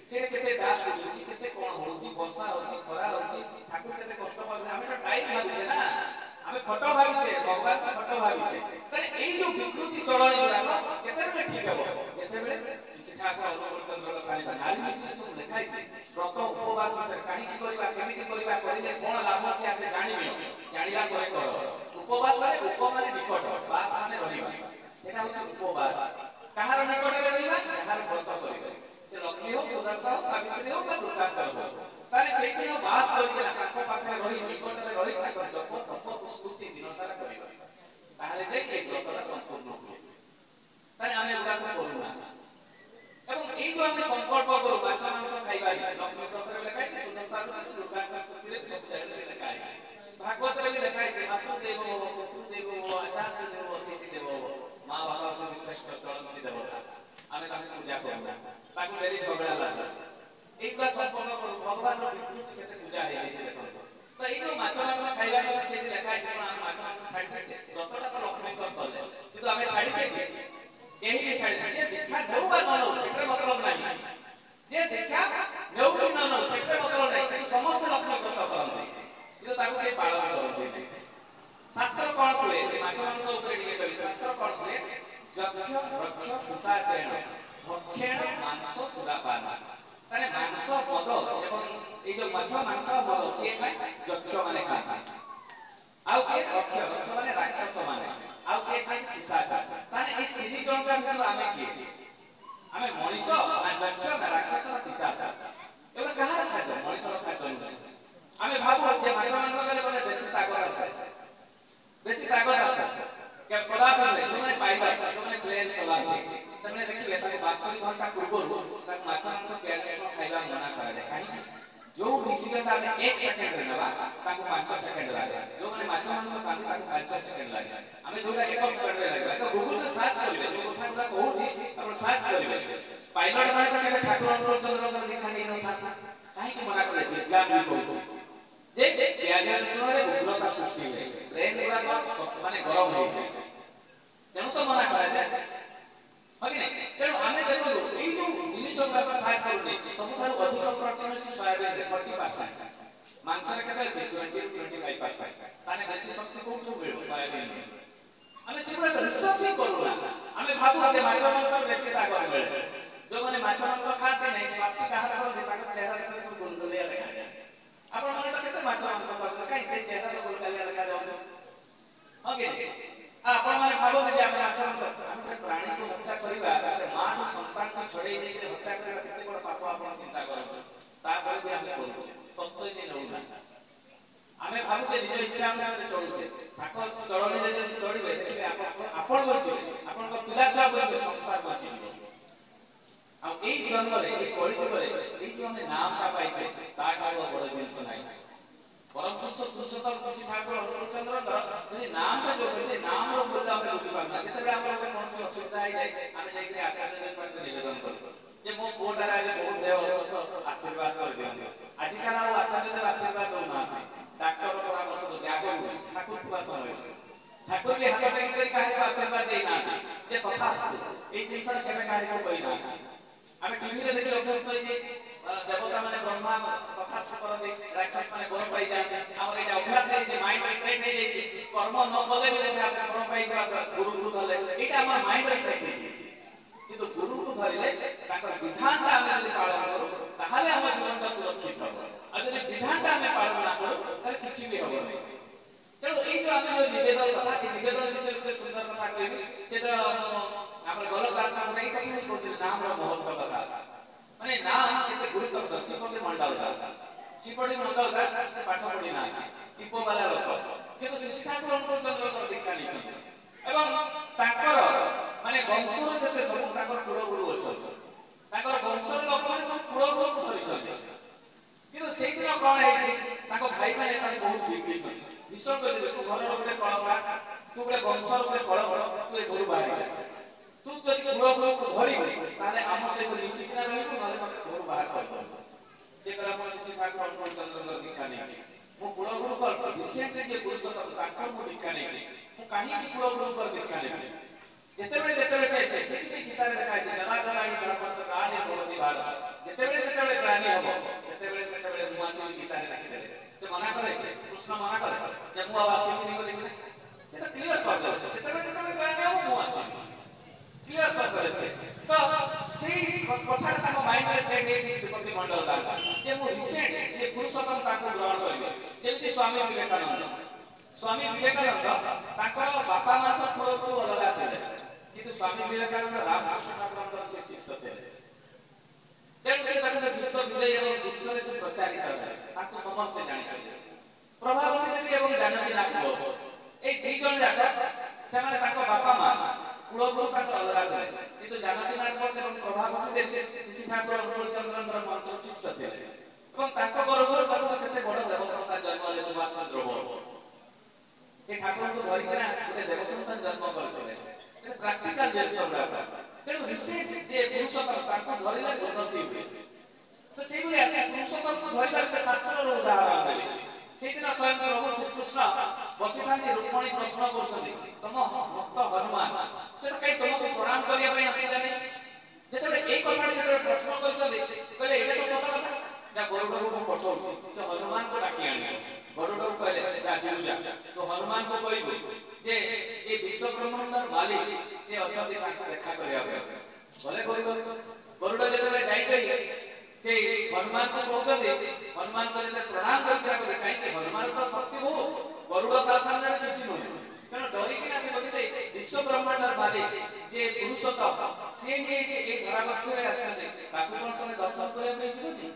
ସେଠି କେତେ ଡାଷ୍ଟ ଉଠୁଛି, କେତେ କଣ ହଉଛି, ବର୍ଷା ହଉଛି, ଖରା ହଉଛି, ଠାକୁର କେତେ କଷ୍ଟ ପାଉଛନ୍ତି। ଆମେ ତ ଟାଇଲ ଭାବିଛେ ନା, ଆମେ ଫଟୋ ଭାବିଛେ, ଭଗବାନଙ୍କ ଫଟୋ ଭାବିଛେ। ତାହେଲେ ଏଇ ଯୋଉ ବିକୃତି ଚଳଣି ଗୁଡାକ କେତେବେଳେ ଠିକ ହେବ? ଯେତେବେଳେ ଶ୍ରୀ ଠାକୁର ଅନୁକୂଳ ଚନ୍ଦ୍ରଙ୍କ ଶାଳୀନ ନାରୀ ନୀତିରେ ସବୁ ଲେଖା ହେଇଛି ବ୍ରତ ଉପବାସ ବିଷୟରେ, କାହିଁକି କରିବା, କେମିତି କରିବା, କରିଲେ କଣ ଲାଭ ଅଛି ଆମେ ଜାଣିବି, ଜାଣିଲା ପରେ କର। ଉପବାସ ମାନେ ଉପ ମାନେ ନିକଟ, ବାସ ମାନେ ରହିବା, এটা হচ্ছে উপবাস। কাহার নিকটে রহিবা? যাহার ব্রত করিবে, সে লক্ষ্মী হোক, সুদর্শা হোক, সাবিত্রী হোক বা দুর্গাঙ্কর হোক। তাহলে সেই দিন বাস করিবে না, তাଙ୍କ পাখে রহি, নিকটে রহি তাଙ୍କର জপ তপ স্তুতি দিন সারা করিবা, তাহলে যাই এই ব্রতটা সম্পূর্ণ হবে। তাহলে আমি এগুলাକୁ କରୁନା। এবং এই যে আমি সংকল্প কରୁ মাছ মাংস খাইবানি, লক্ষ্মী ব্রতরে লেখা আছে, সুদর্শা ব্রত, দুর্গাঙ্ক স্তুতিরে সব জায়গায় লেখা আছে, ভাগবতরে ବି লেখা আছে, মাতৃদেব ভব, পিতৃদেব ভব, আচার্য দেব, অতিথি দেব ভব, মা বাবা হচ্ছে শ্রেষ্ঠ চরণী দেবতা। ଆମେ ତାଙ୍କୁ ପୂଜା କରୁନା, ତାକୁ ଡେଲି ଝଗଡ଼ା ଲାଗୁ। এইগুলা সম্পর্ক ভগবানର ବିକୃତି କେତେ ପୂଜା ହେଇଯାଇଛି ଦେଖନ୍ତୁ। ତ ଏଇ ଯୋଉ ମାଛ ମାଂସ ଖାଇବା କଥା ସେଇଠି ଲେଖା ହେଇଛି, କଣ ଆମେ ମାଛ ମାଂସ ଛାଡ଼ି ଦେଇଛେ? ବ୍ରତଟା ତ ଲକ୍ଷ୍ମୀଙ୍କର କଲେ, କିନ୍ତୁ ଆମେ ଛାଡ଼ିଛେ କି? କେହି ବି ଛାଡ଼ିଛେ। ଯେ ଦୀକ୍ଷା ନେଉ ବା ନ ନେଉ ସେଥିରେ ମତଲବ ନାହିଁ, ଯେ ଦୀକ୍ଷା ନେଉ କି ନ ନେଉ ସେଥିରେ ମତଲବ ନାହିଁ, କିନ୍ତୁ ସମସ୍ତେ ଲକ୍ଷ୍ମୀ ବ୍ରତ କରନ୍ତି, କିନ୍ତୁ ତାକୁ କେହି ପାଳନ କରନ୍ତି ନାହିଁ। ଶାସ୍ତ୍ର କଣ କୁହେ? ମାଛ ମାଂସ ଉପରେ ଟିକେ କହିବି। ଶାସ୍ତ୍ର କଣ କୁହେ? ଯକ୍ଷ ରକ୍ଷ ପିଶାଚେଣ ଭକ୍ଷେଣ ମାଂସ ସୁରାପାନ। ତାହେଲେ ମାଂସ ମଦ ଏବଂ ଏଇ ଯୋଉ ମାଛ ମାଂସ ମଦ କିଏ ଖାଏ? ଯକ୍ଷ ମାନେ ଖାଆନ୍ତି। ଆଉ କିଏ? ରକ୍ଷ, ରକ୍ଷ ମାନେ ରାକ୍ଷସ ମାନେ। ଆଉ କିଏ ଖାଏ? ପିଶାଚ। ତାହେଲେ ଏଇ ତିନି ଜଣଙ୍କ ଭିତରୁ ଆମେ କିଏ? ଆମେ ମଣିଷ ନା ଯକ୍ଷ ନା ରାକ୍ଷସ ନା ପିଶାଚ? ଏଗୁଡ଼ା କାହାର ଖାଦ୍ୟ? ମଣିଷର ଖାଦ୍ୟ ନୁହେଁ। ଆମେ ଭାବୁ ଯେ ମାଛ ମାଂସ ଖାଇଲେ ବୋଲେ ବେଶୀ ତାଗତ ଆସେ, ବେଶୀ ତାଗତ ଆସେ। କଦାପି ନୁହେଁ। ଯୋଉମାନେ ପାଇଲଟ, ଯୋଉମାନେ ପ୍ଲେନ ଚଲାନ୍ତି, ସେମାନେ ଦେଖିବେ ତାଙ୍କୁ 72 ଘଣ୍ଟା ପୂର୍ବରୁ ତାଙ୍କୁ ମାଛ ମାଂସ ପିଆଜ ରସୁଣ ଖାଇବା ମନା କରାଯାଏ। କାହିଁକି? ଯୋଉ ଡିସିଜନଟା ଆମେ 1 ସେକେଣ୍ଡରେ ନେବା ତାଙ୍କୁ 5 ସେକେଣ୍ଡ ଲାଗେ। ଯୋଉମାନେ ମାଛ ମାଂସ ଖାଆନ୍ତି ତାଙ୍କୁ 5 ସେକେଣ୍ଡ ଲାଗେ। ଆମେ ଯୋଉଟା 1 ସେକେଣ୍ଡରେ ଲାଗିବା, ତ ଗୁଗଲରେ ସର୍ଚ୍ଚ କରିବେ, ଯୋଉ କଥା ଗୁଡା କହୁଛି ଆପଣ ସର୍ଚ୍ଚ କରିବେ। ପାଇଲଟ ମାନେ ତ କେବେ ଠାକୁର ଅନୁକୂଳ ଚନ୍ଦ୍ରଙ୍କର ଦୀକ୍ଷା ନେଇନଥାନ୍ତି, କାହିଁକି ମନା କଲେ? ବିଜ୍ଞାନ ବି କହୁଛି ଯେ ପିଆଜ ରସୁଣରେ ଉଗ୍ରତା ସୃଷ୍ଟି ହୁଏ, ବ୍ରେନ ଗୁଡାକ ମାନେ ଗରମ ହେଇଯାଏ, ତେଣୁ ତ ମନା କରାଯାଏ, ହଁ କି ନାଇଁ? ତେଣୁ ଆମେ ଦେଖନ୍ତୁ ଏଇ ଯୋଉ ଜିନିଷ ଗୁଡାକ ସାହାଯ୍ୟ କରୁନି, ସବୁଠାରୁ ଅଧିକ ପ୍ରୋଟିନ ଅଛି ସୋୟାବିନରେ 40%, ମାଂସରେ କେତେ ଅଛି 20 ରୁ 25%। ତାନେ ବେଶୀ ଶକ୍ତି କୋଉଠୁ ମିଳିବ? ସୋୟାବିନ୍। ଆମେ ସେଗୁଡା ରିସର୍ଚ୍ଚ ହିଁ କରୁନା। ଆମେ ଭାବୁ ଯେ ମାଛ ମାଂସ ବେଶୀ ତାକତ ମିଳେ। ଯୋଉମାନେ ମାଛ ମାଂସ ଖାଆନ୍ତି ନାହିଁ ସ୍ୱାତି କାହାର କରନ୍ତି ତାଙ୍କ ଚେହେରା ଦେଖିଲେ ସବୁ ଗୁଲଗୁଲିଆ ଦେଖାଯାଏ। ଆପଣ ମାନେ ତ କେତେ ମାଛ ମାଂସ ଖାଉଛନ୍ତି କାହିଁକି ଚେହେରା ତ ଗୁଲଗୁଲିଆ ଦେଖାଯାଉନି? ହଁ କି ନାହିଁ? ଆପଣ ମାନେ ଭାବନ୍ତି ଯେ ଆମେ ମାଛ ମାଂସ ଆମେ ଗୋଟେ ପ୍ରାଣୀକୁ ହତ୍ୟା କରିବା ଗୋଟେ ମାଠୁ ସନ୍ତାନକୁ ଛଡେଇ ଦେଇକି ହତ୍ୟା କରିବା କେତେ ବଡ ପାପ ଆପଣ ଚିନ୍ତା କରନ୍ତୁ। ତାପରେ ବି ଆମେ କରୁଛେ ସସ୍ତୟ ବି ନଉନା। ଆମେ ଭାବୁଛେ ନିଜ ଇଚ୍ଛା ଅନୁସାରେ ଚଳୁଛେ। ତାଙ୍କ ଚଳଣିରେ ଯଦି ଚଳିବେ ଦେଖିବେ ଆପଣ ବଞ୍ଚିବେ, ଆପଣଙ୍କ ପିଲା ଛୁଆ ବଞ୍ଚିବେ, ସଂସାର ବଞ୍ଚିଯିବ। ଆଉ ଏଇ ଜନ୍ମରେ ଏଇ କଳିଯୁଗରେ ଏଇ ଯୋଉ ଆମେ ନାମଟା ପାଇଛେ ତାଠାରୁ ବଡ ଜିନିଷ ନାହିଁ। ପରମ ପୁରୁଷ ପୁରୁଷୋତ୍ତମ ଶ୍ରୀ ଠାକୁର ଅନୁକୂଳ ଚନ୍ଦ୍ରଙ୍କର ଯଦି ନାମଟା ଯୋଉ କହିছে ନାମର ମୂଲ୍ୟ ଆମେ ବୁଝିପାରୁନା। ଯେତେବେଳେ ଆମର ଗୋଟେ କୌଣସି ଅସୁବିଧା ହେଇଯାଏ ଆମେ ଯାଇକି ଆଚାର୍ଯ୍ୟ ଦେବଙ୍କ ପାଖରେ ନିବେଦନ କରୁ ଯେ ମୋ ପୁଅଟାର ଆଜି ବହୁତ ଦେହ ଅସୁସ୍ଥ ଆଶୀର୍ବାଦ କରିଦିଅନ୍ତୁ। ଆଜିକାଲି ଆଉ ଆଚାର୍ଯ୍ୟ ଦେବ ଆଶୀର୍ବାଦ ଦଉନାହାନ୍ତି। ଡାକ୍ତର ପରାମର୍ଶ ଦଉଛି ଆଗରୁ ଠାକୁର ଥିବା ସମୟରେ ଠାକୁର ବି ହାତ ଟେକି କରି କାହାକୁ ଆଶୀର୍ବାଦ ଦେଇନାହାନ୍ତି ଯେ ତଥାସ୍ତୁ ଏଇ ଜିନିଷଟା କେବେ କାହାକୁ କହିନାହାନ୍ତି। ଆମେ ଟିଭିରେ ଦେଖି ଅଭ୍ୟସ୍ତ ହେଇଯାଇଛି ଦେବତା ମାନେ ବ୍ରହ୍ମା ତଥାସ୍ତୁ କରନ୍ତି, ରାକ୍ଷସ ମାନେ ବର ପାଇଯାଆନ୍ତି। ଆମର ଏଇଟା ଅଭ୍ୟାସ ହେଇଛି, ମାଇଣ୍ଡରେ ସେଟ୍ ହେଇଯାଇଛି। କର୍ମ ନ କଲେ ବି ମଧ୍ୟ ଆମେ ଫଳ ପାଇଯିବା ଗୁରୁଙ୍କୁ ଧରିଲେ ଏଇଟା ଆମର ମାଇଣ୍ଡରେ ସେଟ୍ ହେଇଯାଇଛି। କିନ୍ତୁ ଗୁରୁଙ୍କୁ ଧରିଲେ ତାଙ୍କର ବିଧାନଟା ଆମେ ଯଦି ପାଳନ କରୁ ତାହେଲେ ଆମ ଜୀବନଟା ସୁରକ୍ଷିତ ହେବ। ଆଉ ଯଦି ବିଧାନଟା ଆମେ ପାଳନ ନା କରୁ ତାହେଲେ କିଛି ବି ହବନି। ତେଣୁ ଏଇ ଯୋଉ ଆମେ ଯୋଉ ନିବେଦନ କଥା ଏ ନିବେଦନ ବିଷୟରେ ଗୋଟେ ସୁନ୍ଦର କଥା କହିବି। ସେଟା ଆମର ଗଲତ ଆତ୍ମା ଏଇ କଥା ହିଁ କହୁଥିଲି ନାମର ମହତ୍ତ୍ୱ କଥା। ମାନେ ନାମ କେତେ ଗୁରୁତ୍ୱପୂର୍ଣ୍ଣ। ଶ୍ରୀପତି ମଣ୍ଡଳଦା ଶ୍ରୀପତି ମଣ୍ଡଳଦା ସେ ପାଠ ପଢି ନାହାନ୍ତି, ଟିପବାଲା ଲୋକ, କିନ୍ତୁ ଶ୍ରୀ ଠାକୁର ଅନୁକୂଳ ଚନ୍ଦ୍ରଙ୍କର ଦୀକ୍ଷା ନେଇଛନ୍ତି ଏବଂ ତାଙ୍କର ମାନେ ବଂଶର ଯେତେ ସବୁ ତାଙ୍କର କୁଳଗୁରୁ ଅଛନ୍ତି। ତାଙ୍କର ବଂଶର ଲୋକମାନେ ସବୁ କୁଳଗୁରୁକୁ ଧରିଛନ୍ତି। କିନ୍ତୁ ସେଇଦିନ କଣ ହେଇଛି ତାଙ୍କ ଭାଇମାନେ ତାଙ୍କୁ ବହୁତ ବିଗିଡିଛନ୍ତି। ବିଶ୍ୱାସ କରିବେ ତୁ ଘରର ଗୋଟେ କଳଙ୍କା, ତୁ ଗୋଟେ ବଂଶର ଗୋଟେ କଳଙ୍କ, ତୁ ଏ ଘରୁ ବାହାରି ଯା। ତୁ ଯଦି କୁଳଗୁରୁକୁ ଧରିବୁ ତାହେଲେ ଆମ ସହିତ ମିଶିକିନା ରହିବୁ, ନହେଲେ ତତେ ଘରୁ ବାହାର କରିଦେବୁ। ସେ କହିଲା ମୁଁ ଶ୍ରୀ ଠାକୁର ଅନୁକୂଳ ଚନ୍ଦ୍ରଙ୍କର ଦୀକ୍ଷା ନେଇଛି, ମୁଁ କୁଳଗୁରୁଙ୍କର ରିସେଣ୍ଟଲି ଯେ ପୁରୁଷୋତ୍ତମ ତାଙ୍କର ମୁଁ ଦୀକ୍ଷା ନେଇଛି, ମୁଁ କାହିଁକି କୁଳଗୁରୁଙ୍କର ଦୀକ୍ଷା ନେବି? ଯେତେବେଳେ ଯେତେବେଳେ ସେଥିପାଇଁ ଗୀତାରେ ଲେଖା ଅଛି ଜନା ଜନା ହିଁ ଧର୍ମସ୍ୟ ଗ୍ଲାନିର୍ ଭବତି ଭାରତ। ଯେତେବେଳେ ଯେତେବେଳେ ଗ୍ଲାନି ହବ ସେତେବେଳେ ସେତେବେଳେ ମୁଁ ଆସିବି ଗୀତାରେ ଲେଖିଦେଲେ। ସେ ମନା କରେ, କୃଷ୍ଣ ମନା କରେ ଯେ ମୁଁ ଆଉ ଆସିବିନି ବୋଲିକିରି। ସେ ତ କ୍ଲିୟର କରିଦେଲେ ଯେତେବେଳେ ଯେତେବେଳେ ଗ୍ଲାନି ହବ ମୁଁ ଆସିବି, କ୍ଲିୟର କରିଦେଲେ ସେ। ତ ସେଇ କଥାଟା ତାଙ୍କ ମାଇଣ୍ଡରେ ସେଟ୍ ହେଇଛି ଶ୍ରୀପତି ମଣ୍ଡଳଦାଙ୍କ ଯେ ମୁଁ ରିସେଣ୍ଟ ଯେ ପୁରୁଷୋତ୍ତମ ତାଙ୍କୁ ଗ୍ରହଣ କରିବେ। ଯେମିତି ସ୍ୱାମୀ ବିବେକାନନ୍ଦ, ସ୍ୱାମୀ ବିବେକାନନ୍ଦ ତାଙ୍କର ବାପା ମାଙ୍କ କୁଳଗୁରୁ ଅଲଗା ଥିଲେ, କିନ୍ତୁ ସ୍ୱାମୀ ବିବେକାନନ୍ଦ ରାମକୃଷ୍ଣ ଠାକୁରଙ୍କର ସେ ଶିଷ୍ୟ ଥିଲେ। ତେଣୁ ସେ ତାଙ୍କର ବିଶ୍ୱ ବିଜୟୀ ଏବଂ ବିଶ୍ୱରେ ସେ ପ୍ରଚାରିତ ହେଲେ, ତାଙ୍କୁ ସମସ୍ତେ ଜାଣିଛନ୍ତି। ପ୍ରଭାବତୀ ଦେବୀ ଏବଂ ଜାନକୀ ନାଥ ବୋଷ ଏଇ ଦି ଜଣ ଯାକ ସେମାନେ ତାଙ୍କ ବାପା ମା କୁଳଗୁରୁ ତାଙ୍କର ଅଲଗା ଥିଲେ, କିନ୍ତୁ ଜାନକୀ ନାଥ ବୋଷ ଏବଂ ପ୍ରଭାବତୀ ଦେବୀ ଶ୍ରୀ ଠାକୁର ଅନୁକୂଳ ଚନ୍ଦ୍ରଙ୍କର ମନ୍ତ୍ର ଶିଷ୍ୟ ଥିଲେ। ଏବଂ ତାଙ୍କ ଗର୍ଭରୁ ତାଙ୍କୁ କେତେ ବଡ ଦେବ ସନ୍ତାନ ଜନ୍ମ ହେଲେ ସୁଭାଷ ଚନ୍ଦ୍ର ବୋଷ। ସେ ଠାକୁରଙ୍କୁ ଧରିକିନା ଗୋଟେ ଦେବ ସନ୍ତାନ ଜନ୍ମ କରିଥିଲେ। ତେଣୁ ପ୍ରାକ୍ଟିକାଲ ଜିନିଷ ଗୁଡାକ। ତେଣୁ ରିସେଣ୍ଟ ଯେ ପୁରୁଷୋତ୍ତମ ତାଙ୍କୁ ଧରିଲେ ଉନ୍ନତି ହୁଏ। ତ ସେଇଭଳିଆ ସେ ପୁରୁଷୋତ୍ତମକୁ ଧରିବାର ଗୋଟେ ଶାସ୍ତ୍ରର ଉଦାହରଣ ଦେଲି। ସେଇଦିନ ସ୍ୱୟଂ ପ୍ରଭୁ ଶ୍ରୀକୃଷ୍ଣ ବସିଥାନ୍ତି, ରୁକ୍ମଣୀ ପ୍ରଶ୍ନ କରୁଛନ୍ତି ତମ ଭକ୍ତ ହନୁମାନ ସେ ତ କାହିଁ ତମକୁ ପ୍ରଣାମ କରିବା ପାଇଁ ଆସିଲାନି? ଯେତେବେଳେ ଏଇ କଥାଟି ଯେତେବେଳେ ପ୍ରଶ୍ନ କରିଛନ୍ତି କହିଲେ ଏଇଟା ତ ସତ କଥା, ଯା ଗରୁଡକୁ ମୁଁ ପଠଉଛି ସେ ହନୁମାନଙ୍କୁ ଡାକି ଆଣିବ। ଗରୁଡକୁ କହିଲେ ଯା ଯିବୁ ଯା, ତୁ ହନୁମାନଙ୍କୁ କହିବୁ ଯେ ଏ ବିଶ୍ୱ ବ୍ରହ୍ମାଣ୍ଡର ମାଲିକ ସେ ଅଛନ୍ତି, ତାଙ୍କୁ ଦେଖା କରିବା ପାଇଁ। ଗଲେ ଗରୁଡ ଯେତେବେଳେ ଯାଇକରି ସେ ହନୁମାନଙ୍କୁ କହୁଛନ୍ତି, ହନୁମାନ ଯେତେବେଳେ ପ୍ରଣାମ କରିକି କାହିଁକି ହନୁମାନ ତ ଶକ୍ତି ବହୁତ, ଗରୁଡ ତା ସାମ୍ନାରେ କିଛି ନୁହେଁ। ତେଣୁ ଡରିକିନା ସେ କହୁଛନ୍ତି ବିଶ୍ୱ ବ୍ରହ୍ମାଣ୍ଡର ମାଲିକ ଯେ ପୁରୁଷୋତ୍ତମ ସିଏ ହିଁ ଏଇ ଧରାବକ୍ଷରେ ଆସିଛନ୍ତି, ତାକୁ କଣ ତମେ ଦର୍ଶନ କରିବା ପାଇଁ ଯିବନି?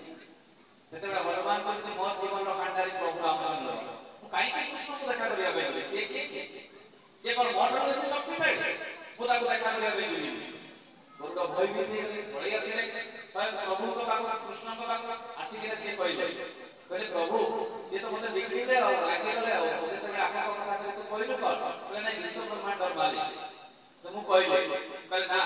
ସେତେବେଳେ ହନୁମାନ କହୁଛନ୍ତି ମୋ ଜୀବନର କାଣ୍ଡାରୀ ପ୍ରଭୁ ରାମଚନ୍ଦ୍ର, ମୁଁ କାହିଁକି କୃଷ୍ଣଙ୍କୁ ଦେଖା କରିବା ପାଇଁ ଯିବି? ସିଏ କିଏ? ସିଏ କଣ ମୋ ଠାରୁ ବେଶୀ ଶକ୍ତିଶାଳୀ? ମୁଁ ତାକୁ ଦେଖା କରିବା ପାଇଁ ଯିବିନି। ଗରୁଡ ଭୟଭୀତ ହେଇଗଲେ, ପଳେଇ ଆସିଲେ ସ୍ୱୟଂ ପ୍ରଭୁଙ୍କ ପାଖକୁ, କୃଷ୍ଣଙ୍କ ପାଖକୁ ଆସିକିନା ସିଏ କହିଲେ ପ୍ରଭୁ ସିଏ ତ ମତେ ବିଗିଡିଲେ ଆଉ ରାଗିଗଲେ, ଆଉ ଯେତେବେଳେ ଆପଣଙ୍କ କଥା କହିଲେ ତୁ କହିଲୁ କଣ? କହିଲେ ନାଇଁ ବିଶ୍ୱ ବ୍ରହ୍ମାଣ୍ଡର ମାଲିକ। ତ ମୁଁ କହିଲି, କହିଲେ ନା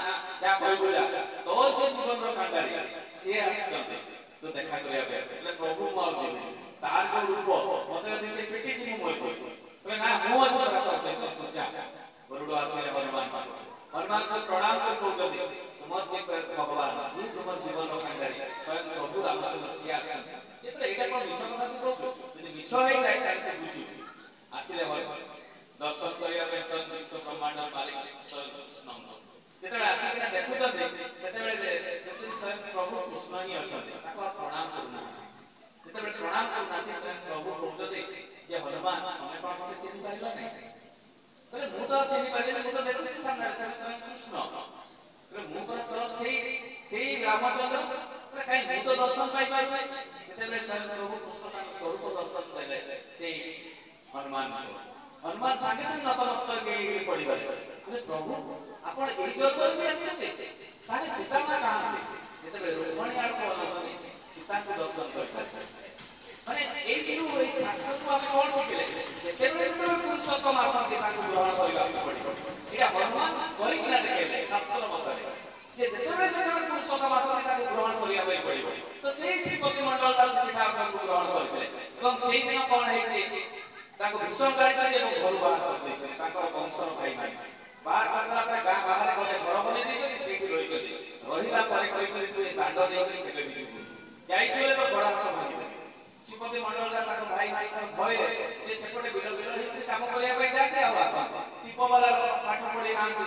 ଯା କହିବୁ ଯା, ତୋର ଯେ ଜୀବନର କାଣ୍ଡାରୀ ସିଏ ଆସିଛନ୍ତି ତୁ ଦେଖା କରିବା ପାଇଁ। କହିଲେ ପ୍ରଭୁ ମୁଁ ଆଉ ଯିବିନି, ତାର ଯୋଉ ରୂପ ମତେ ଯଦି ସେ ପିଟିଛି ମୁଁ ମରିଯିବି। କହିଲେ ନା ମୁଁ ଅଛି ପରା ତୋ ସହିତ, ତୁ ଯା। ଗରୁଡ ଆସିଲେ ହନୁମାନ ପାଖକୁ, ହନୁମାନଙ୍କୁ ପ୍ରଣାମ କରି କହୁଛନ୍ତି ତୁମର ଯେ ଭଗବାନ ତୁମର ଜୀବନର କାଣ୍ଡାରୀ ସ୍ୱୟଂ ପ୍ରଭୁ ରାମଚନ୍ଦ୍ର ସିଏ ଆସିଛନ୍ତି। ସେ ତ ଏଇଟା କଣ ମିଛ କଥା ତୁ କହୁଛୁ? ତୁ ମିଛ ହେଇଥାଏ ତାହେଲେ ତୁ ବୁଝିବୁ। ଆସିଲେ ଦର୍ଶନ କରିବା ପାଇଁ ସ୍ୱୟଂ ବିଶ୍ୱ ବ୍ରହ୍ମାଣ୍ଡ ମାଲିକ ସ୍ୱୟଂ କୃଷ୍ଣଙ୍କ ଯେତେବେଳେ ଆସିକିନା ଦେଖୁଛନ୍ତି ସେତେବେଳେ ଦେଖୁଛନ୍ତି ସ୍ୱୟଂ ପ୍ରଭୁ କୃଷ୍ଣ ହିଁ ଅଛନ୍ତି, ତାକୁ ଆଉ ପ୍ରଣାମ କରୁନାହାନ୍ତି। ଯେତେବେଳେ ପ୍ରଣାମ କରୁନାହାନ୍ତି ସ୍ୱୟଂ ପ୍ରଭୁ କହୁଛନ୍ତି ଯେ ହନୁମାନ ତମେ କଣ ମତେ ଚିହ୍ନି ପାରିଲ ନାହିଁ? କହିଲେ ମୁଁ ତ ଚିହ୍ନି ପାରିଲିନି, ମୁଁ ତ ଦେଖୁଛି ସାମ୍ନାରେ ତମେ ସ୍ୱୟଂ କୃଷ୍ଣ। ମୁଁ ପରା ତ ସେଇ ରାମଚନ୍ଦ୍ର କାହିଁ ମୁଁ ତ ଦର୍ଶନ ପାଇପାରୁନି। ସେତେବେଳେ ସ୍ୱୟଂ ପ୍ରଭୁ କୃଷ୍ଣ ତାଙ୍କ ସ୍ୱରୂପ ଦର୍ଶନ ଦେଲେ ସେଇ ହନୁମାନଙ୍କୁ। ହନୁମାନ ସାଙ୍ଗେ ସାଙ୍ଗେ ନତମସ୍ତକ ହେଇକି ପଡିଗଲେ, କହିଲେ ପ୍ରଭୁ ଆପଣ ଏଇ ଜନ୍ମରେ ବି ଆସିଛନ୍ତି, ତାହେଲେ ସୀତା ମା କାହାନ୍ତି? ଯେତେବେଳେ ରୁକ୍ମଣୀ ଆଡକୁ ଅନାଉଛନ୍ତି ସୀତାଙ୍କୁ ଦର୍ଶନ କରିପାରିବେ। ମାନେ ଏଇଥିରୁ ଏଇ ଶାସ୍ତ୍ରକୁ ଆମେ କଣ ଶିଖିଲେ? ଯେତେବେଳେ ପୁରୁଷୋତ୍ତମ ଆସନ୍ତି ତାଙ୍କୁ ଗ୍ରହଣ କରିବାକୁ ପଡିବ। ଏଇଟା ହନୁମାନ କରିକିନା ଦେଖେଇଲେ ଶାସ୍ତ୍ର ମତରେ ଯେ ଯେତେବେଳେ ପୁରୁଷୋତ୍ତମ ଆସନ୍ତି ତାଙ୍କୁ ଗ୍ରହଣ କରିବା ପାଇଁ ପଡିବ। ତ ସେଇ ଶ୍ରୀପତି ମଣ୍ଡଳ ଦାସ ସୀତାଙ୍କୁ ଗ୍ରହଣ କରିଥିଲେ ଏବଂ ସେଇଦିନ କଣ ହେଇଛି ତାଙ୍କୁ ବିଷ କାଢିଛନ୍ତି ଏବଂ ଘରୁ ବାହାର କରିଦେଇଛନ୍ତି। ତାଙ୍କର ବଂଶର ଭାଇମାନେ ବାହାର କରିଦେଲା ପରେ ଗାଁ ବାହାରେ ଗୋଟେ ଘର ବନେଇ ଦେଇଛନ୍ତି, ସେଇଠି ରହିଛନ୍ତି। ରହିଲା ପରେ କହିଛନ୍ତି ତୁ ଏ ଦାଣ୍ଡ ଦେଇକରି କେବେ ବି ଯିବୁ, ଯାଇଛୁ ହେଲେ ତ ଗୋଡ଼ ହାତ ଭାଙ୍ଗିଦେବେ। ଶ୍ରୀପତି ମଣ୍ଡଳଦା ତାଙ୍କ ଭାଇ ଭାଇଙ୍କର ଭୟରେ ସେ ସେପଟେ ବିଲ ବିଲ ହେଇକି କାମ କରିବା ପାଇଁ ଯାଆନ୍ତି ଆଉ ଆସନ୍ତି। ଦୀପବାଲା ପାଠ ପଢି ନାହାନ୍ତି।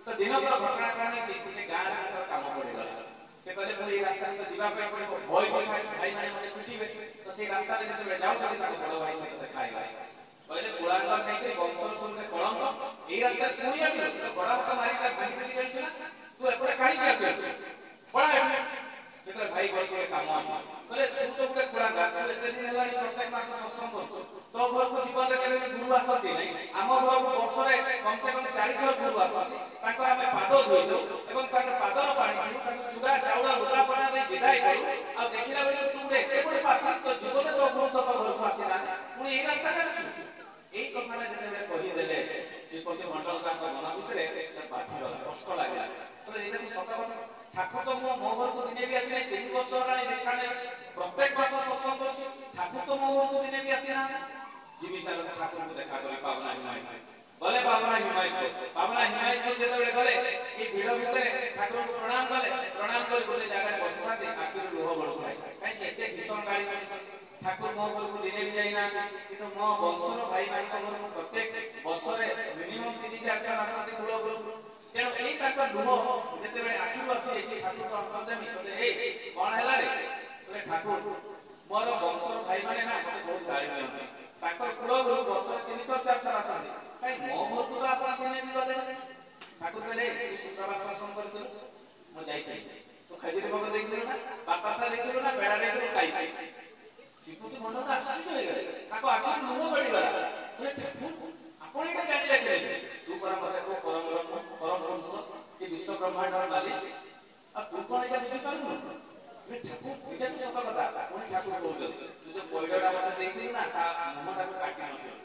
ତ ଦିନକର ଘଟଣା କଣ ହେଇଛି ସେ ଗାଁରେ ତାଙ୍କର କାମ ପଡିଗଲା। ସେ କହିଲେ ମୁଁ ଏଇ ରାସ୍ତାରେ ତ ଯିବା ପାଇଁ ପଡିବ, ଭୟ ଭାଇମାନେ ମତେ ପିଟିବେ। ତ ସେଇ ରାସ୍ତାରେ ଯେତେବେଳେ ଯାଉଛନ୍ତି ତାଙ୍କ ବଡ ଭାଇ ସହିତ ଦେଖା ହେଇଗଲା। କହିଲେ କୁଳାଙ୍ଗ ନେଇକି ବଂଶର ତୁମେ କଳଙ୍କ, ଏଇ ରାସ୍ତାରେ ପୁଣି ଆସିଲୁ ତ ଗୋଡ଼ ହାତ ମାରିକି ଭାଙ୍ଗି ଦେଇ ଯାଉଛୁ ନା, ତୁ ଏପଟେ କାହିଁକି ଆସିଲୁ ପଳା ଏଠି। ସେତେବେଳେ ଭାଇ ବଡ଼ ଟିକେ କାମ ଅଛି, କହିଲେ ତୁ ତ ଗୋଟେ କୁଳାଙ୍ଗା, ତୁ ଏତେ ଦିନ ହେଲାଣି ପ୍ରତ୍ୟେକ ମାସ ସତ୍ସଙ୍ଗ କରୁଛୁ, ତୋ ଘରକୁ ଜୀବନରେ କେବେ ବି ଗୁରୁ ଆସନ୍ତି ନାହିଁ। ଆମ ଘରକୁ ବର୍ଷରେ କମ୍ ସେ କମ୍ 4 ଥର ଗୁରୁ ଆସନ୍ତି। ତାଙ୍କର ଆମେ ପାଦ ଧୋଇ ଦଉ ଏବଂ ତାଙ୍କର ପାଦର ପାଣି ପିଉ, ତାଙ୍କୁ ଚୁଡ଼ା ଚାଉଳ ଲୁଗାପଟା ଦେଇ ବିଦାୟ କରୁ। ଆଉ ଦେଖିଲା ବେଳକୁ ତୁ ଗୋଟେ ଏତେ ବଡ଼ ପାପୀ, ତୋ ଜୀବନରେ ତୋ ଗୁରୁ ତୋ ଘରକୁ ଆସିଲା, ପୁଣି ଏଇ ରାସ୍ତାରେ ଆସୁଛୁ। ଏଇ କଥାଟା ଯେତେବେଳେ କହିଦେଲେ ଶ୍ରୀପତି ମଣ୍ଡଳ ତାଙ୍କ ମନ ଭିତରେ ବାଧିଗଲା, କଷ୍ଟ ଲାଗିଲା। କହିଲେ ଏଇଟା ତ ସତ କଥା, ଠାକୁର ତ ମୋ ଘରକୁ ଦିନେ ବି ଆସିଲେ 3 ବର୍ଷ ହେଲାଣି ଦେଖା ନେଲେ, ପ୍ରତ୍ୟେକ ମାସ ସତ୍ସଙ୍ଗ କରୁଛି, ଠାକୁର ତ ମୋ ଘରକୁ ଦିନେ ବି ଆସିନାହାନ୍ତି। ଯିବି ଚାଲ ଠାକୁରଙ୍କୁ ଦେଖା କରି ପାବନା ହିମାୟତ ଗଲେ। ପାବନା ହିମାୟତ ଯେତେବେଳେ ଗଲେ ଏଇ ଭିଡ଼ ଭିତରେ ଠାକୁରଙ୍କୁ ପ୍ରଣାମ କଲେ। ପ୍ରଣାମ କରି ଗୋଟେ ଜାଗାରେ ବସିଥାନ୍ତି, ଆଖିରୁ ଲୁହ ଗଳୁଥାଏ। କାହିଁକି ଏତେ ଭୀଷଣ ଗାଳି ଶୁଣିଛନ୍ତି, ଠାକୁର ମୋ ଘରକୁ ଦିନେ ବି ଯାଇନାହାନ୍ତି, କିନ୍ତୁ ମୋ ବଂଶର ଭାଇମାନଙ୍କ ଘରକୁ ପ୍ରତ୍ୟେକ ବର୍ଷରେ ମିନିମମ୍ 3-4 ଥର ଆସନ୍ତି ମୂଳ ଘରକୁ। ତେଣୁ ଏଇ ତାଙ୍କ ଲୁହ ଯେତେବେଳେ ଆଖିରୁ ଆସିଯାଇଛି ଠାକୁର ଅନ୍ତର୍ଯାମୀ କହିଲେ ଏଇ କଣ ହେଲା ରେ? କହିଲେ ଠାକୁର ମୋର ବଂଶର ଭାଇମାନେ ନା ମୋତେ ବହୁତ ଗାଳି ଦିଅନ୍ତି, ତାଙ୍କର କୂଳ ଘରୁ ବର୍ଷରେ 3-4 ଥର ଆସନ୍ତି, କାଇଁ ମୋ ଘରକୁ ତ ଆପଣ ଦିନେ ବି ଗଲେ ନାହିଁ। ଠାକୁର କହିଲେ ତୁ ଶୁକ୍ରବାର ସତ୍ସଙ୍ଗ କରିଥିଲୁ, ମୁଁ ଯାଇଥିଲି, ତୁ ଖଜୁରୀ ଭୋଗ ଦେଇଥିଲୁ ନା, ବାତାସା ଦେଇଥିଲୁ ନା, ବେଡ଼ା ଦେଇଥିଲୁ, ଖାଇଛି। ଶ୍ରୀପତି ମଣ୍ଡଳ ଆଶ୍ଚର୍ଯ୍ୟ ହେଇଗଲେ, ତାଙ୍କ ଆଖିରୁ ଲୁହ ଗଡ଼ିଗଲା। କହିଲେ ଠାକୁର ଆପଣ ଏଇଟା ଜାଣିଲେ କେମିତି? ତୁ ପରା ମତେ କୋଉ ପରମ ପୁରୁଷ ଏ ବିଶ୍ୱ ବ୍ରହ୍ମାଣ୍ଡର ମାଲିକ, ଆଉ ତୁ କଣ ଏଇଟା ବୁଝିପାରୁନୁ? ଠାକୁର ଏଇଟା ତ ସତ କଥା। ପୁଣି ଠାକୁର କହୁଛନ୍ତି ତୁ ଯୋଉ ପଇଡ଼ଟା ମତେ ଦେଇଥିଲୁ ନା ତା ମୁହଁଟାକୁ କାଟି ନଥିଲୁ,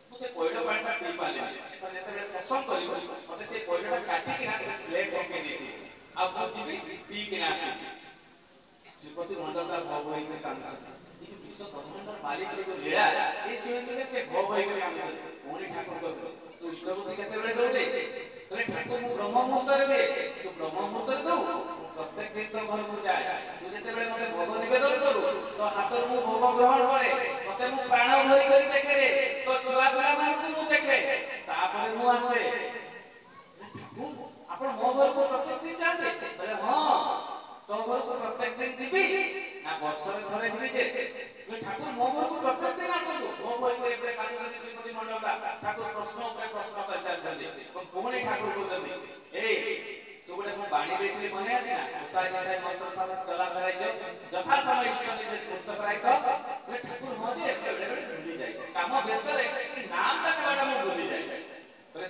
ମୁଁ ସେ ପଇଡ଼ ପାଣିଟା ପିଇ ପାରିଲିନି। ଏଥର ଯେତେବେଳେ ସତ୍ସଙ୍ଗ କରିବୁ ମତେ ସେ ପଇଡ଼ଟା କାଟିକିନା ଗୋଟେ ପ୍ଲେଟ୍ ପକେଇ ଦେଇଥିବୁ, ଆଉ ମୁଁ ଯିବି ପିଇକିନା ଆସିବି। ଶ୍ରୀପତି ମଣ୍ଡଳଟା ଭୟ ହେଇକି କାନ୍ଦୁଛନ୍ତି। ଏ ଯୋଉ ବିଶ୍ୱ ବ୍ରହ୍ମାଣ୍ଡର ମାଲିକର ଯୋଉ ଲୀଳା ଏଇ ଶୁଣିଥିଲେ ସେ ଭୟ ହେଇକି କାନ୍ଦୁଛନ୍ତି। ପୁଣି ଠାକୁର କହିଲେ ତୁ ଇଷ୍ଟବୁଦ୍ଧି କେତେବେଳେ ଦଉ ରେ? କହିଲେ ଠାକୁର ମୁଁ ବ୍ରହ୍ମ ମୁହୂର୍ତ୍ତରେ ଦିଏ। ତୁ ବ୍ରହ୍ମ ମୁହୂର୍ତ୍ତରେ ଦଉ? ମୁଁ ପ୍ରତ୍ୟେକ ଦିନ ତୋ ଘରକୁ ଯାଏ, ତୁ ଯେତେବେଳେ ମତେ ଭୋଗ ନିବେଦନ କରୁ ତୋ ହାତରୁ ମୁଁ ଭୋଗ ଗ୍ରହଣ କରେ, ତତେ ମୁଁ ପ୍ରାଣ ଭରି କରି ଦେଖେ ରେ, ତୋ ଛୁଆ ପିଲାମାନଙ୍କୁ ମୁଁ ଦେଖେ, ତାପରେ ମୁଁ ଆସେ। ଠାକୁର ଆପଣ ମୋ ଘରକୁ ପ୍ରତ୍ୟେକ ଦିନ ଯାଆନ୍ତି? କହିଲେ ହଁ, ତୋ ଘରକୁ ପ୍ରତ୍ୟେକ ଦିନ ଯିବି ନା ବର୍ଷରେ ଥରେ ଯିବି ଯେ? ଠାକୁର ମୋ ଘରକୁ ପ୍ରତ୍ୟେକ ଦିନ ଆସନ୍ତୁ। ମୋ ବହିରେ ଏବେ କାନ୍ଦୁଛନ୍ତି ଶ୍ରୀପତି ମଣ୍ଡଳଦା। ଠାକୁର ପ୍ରଶ୍ନ ଉପରେ ପ୍ରଶ୍ନ କରିଚାଲିଛନ୍ତି। ପୁଣି ଠାକୁର କହୁଛନ୍ତି ଏଇ ତୁ ଗୋଟେ ମୁଁ ବାଣୀ ଦେଇଥିଲି ମନେ ଅଛି ନା? ଉଷାଇ ନିଶାଇ ମନ୍ତ୍ର ସାଥ ଚଲା କରାଇଛ, ଯଥା ସମୟ ଇଷ୍ଟ ନିର୍ଦ୍ଦେଶ ମୁକ୍ତ କରାଇତ। ଠାକୁର ହଁ ଯେ ବେଳେ ବେଳେ ଭୁଲି ଯାଏ, କାମ ବ୍ୟସ୍ତରେ ନାମଟା ନେବାଟା ମୁଁ ଭୁଲି ଯାଏ।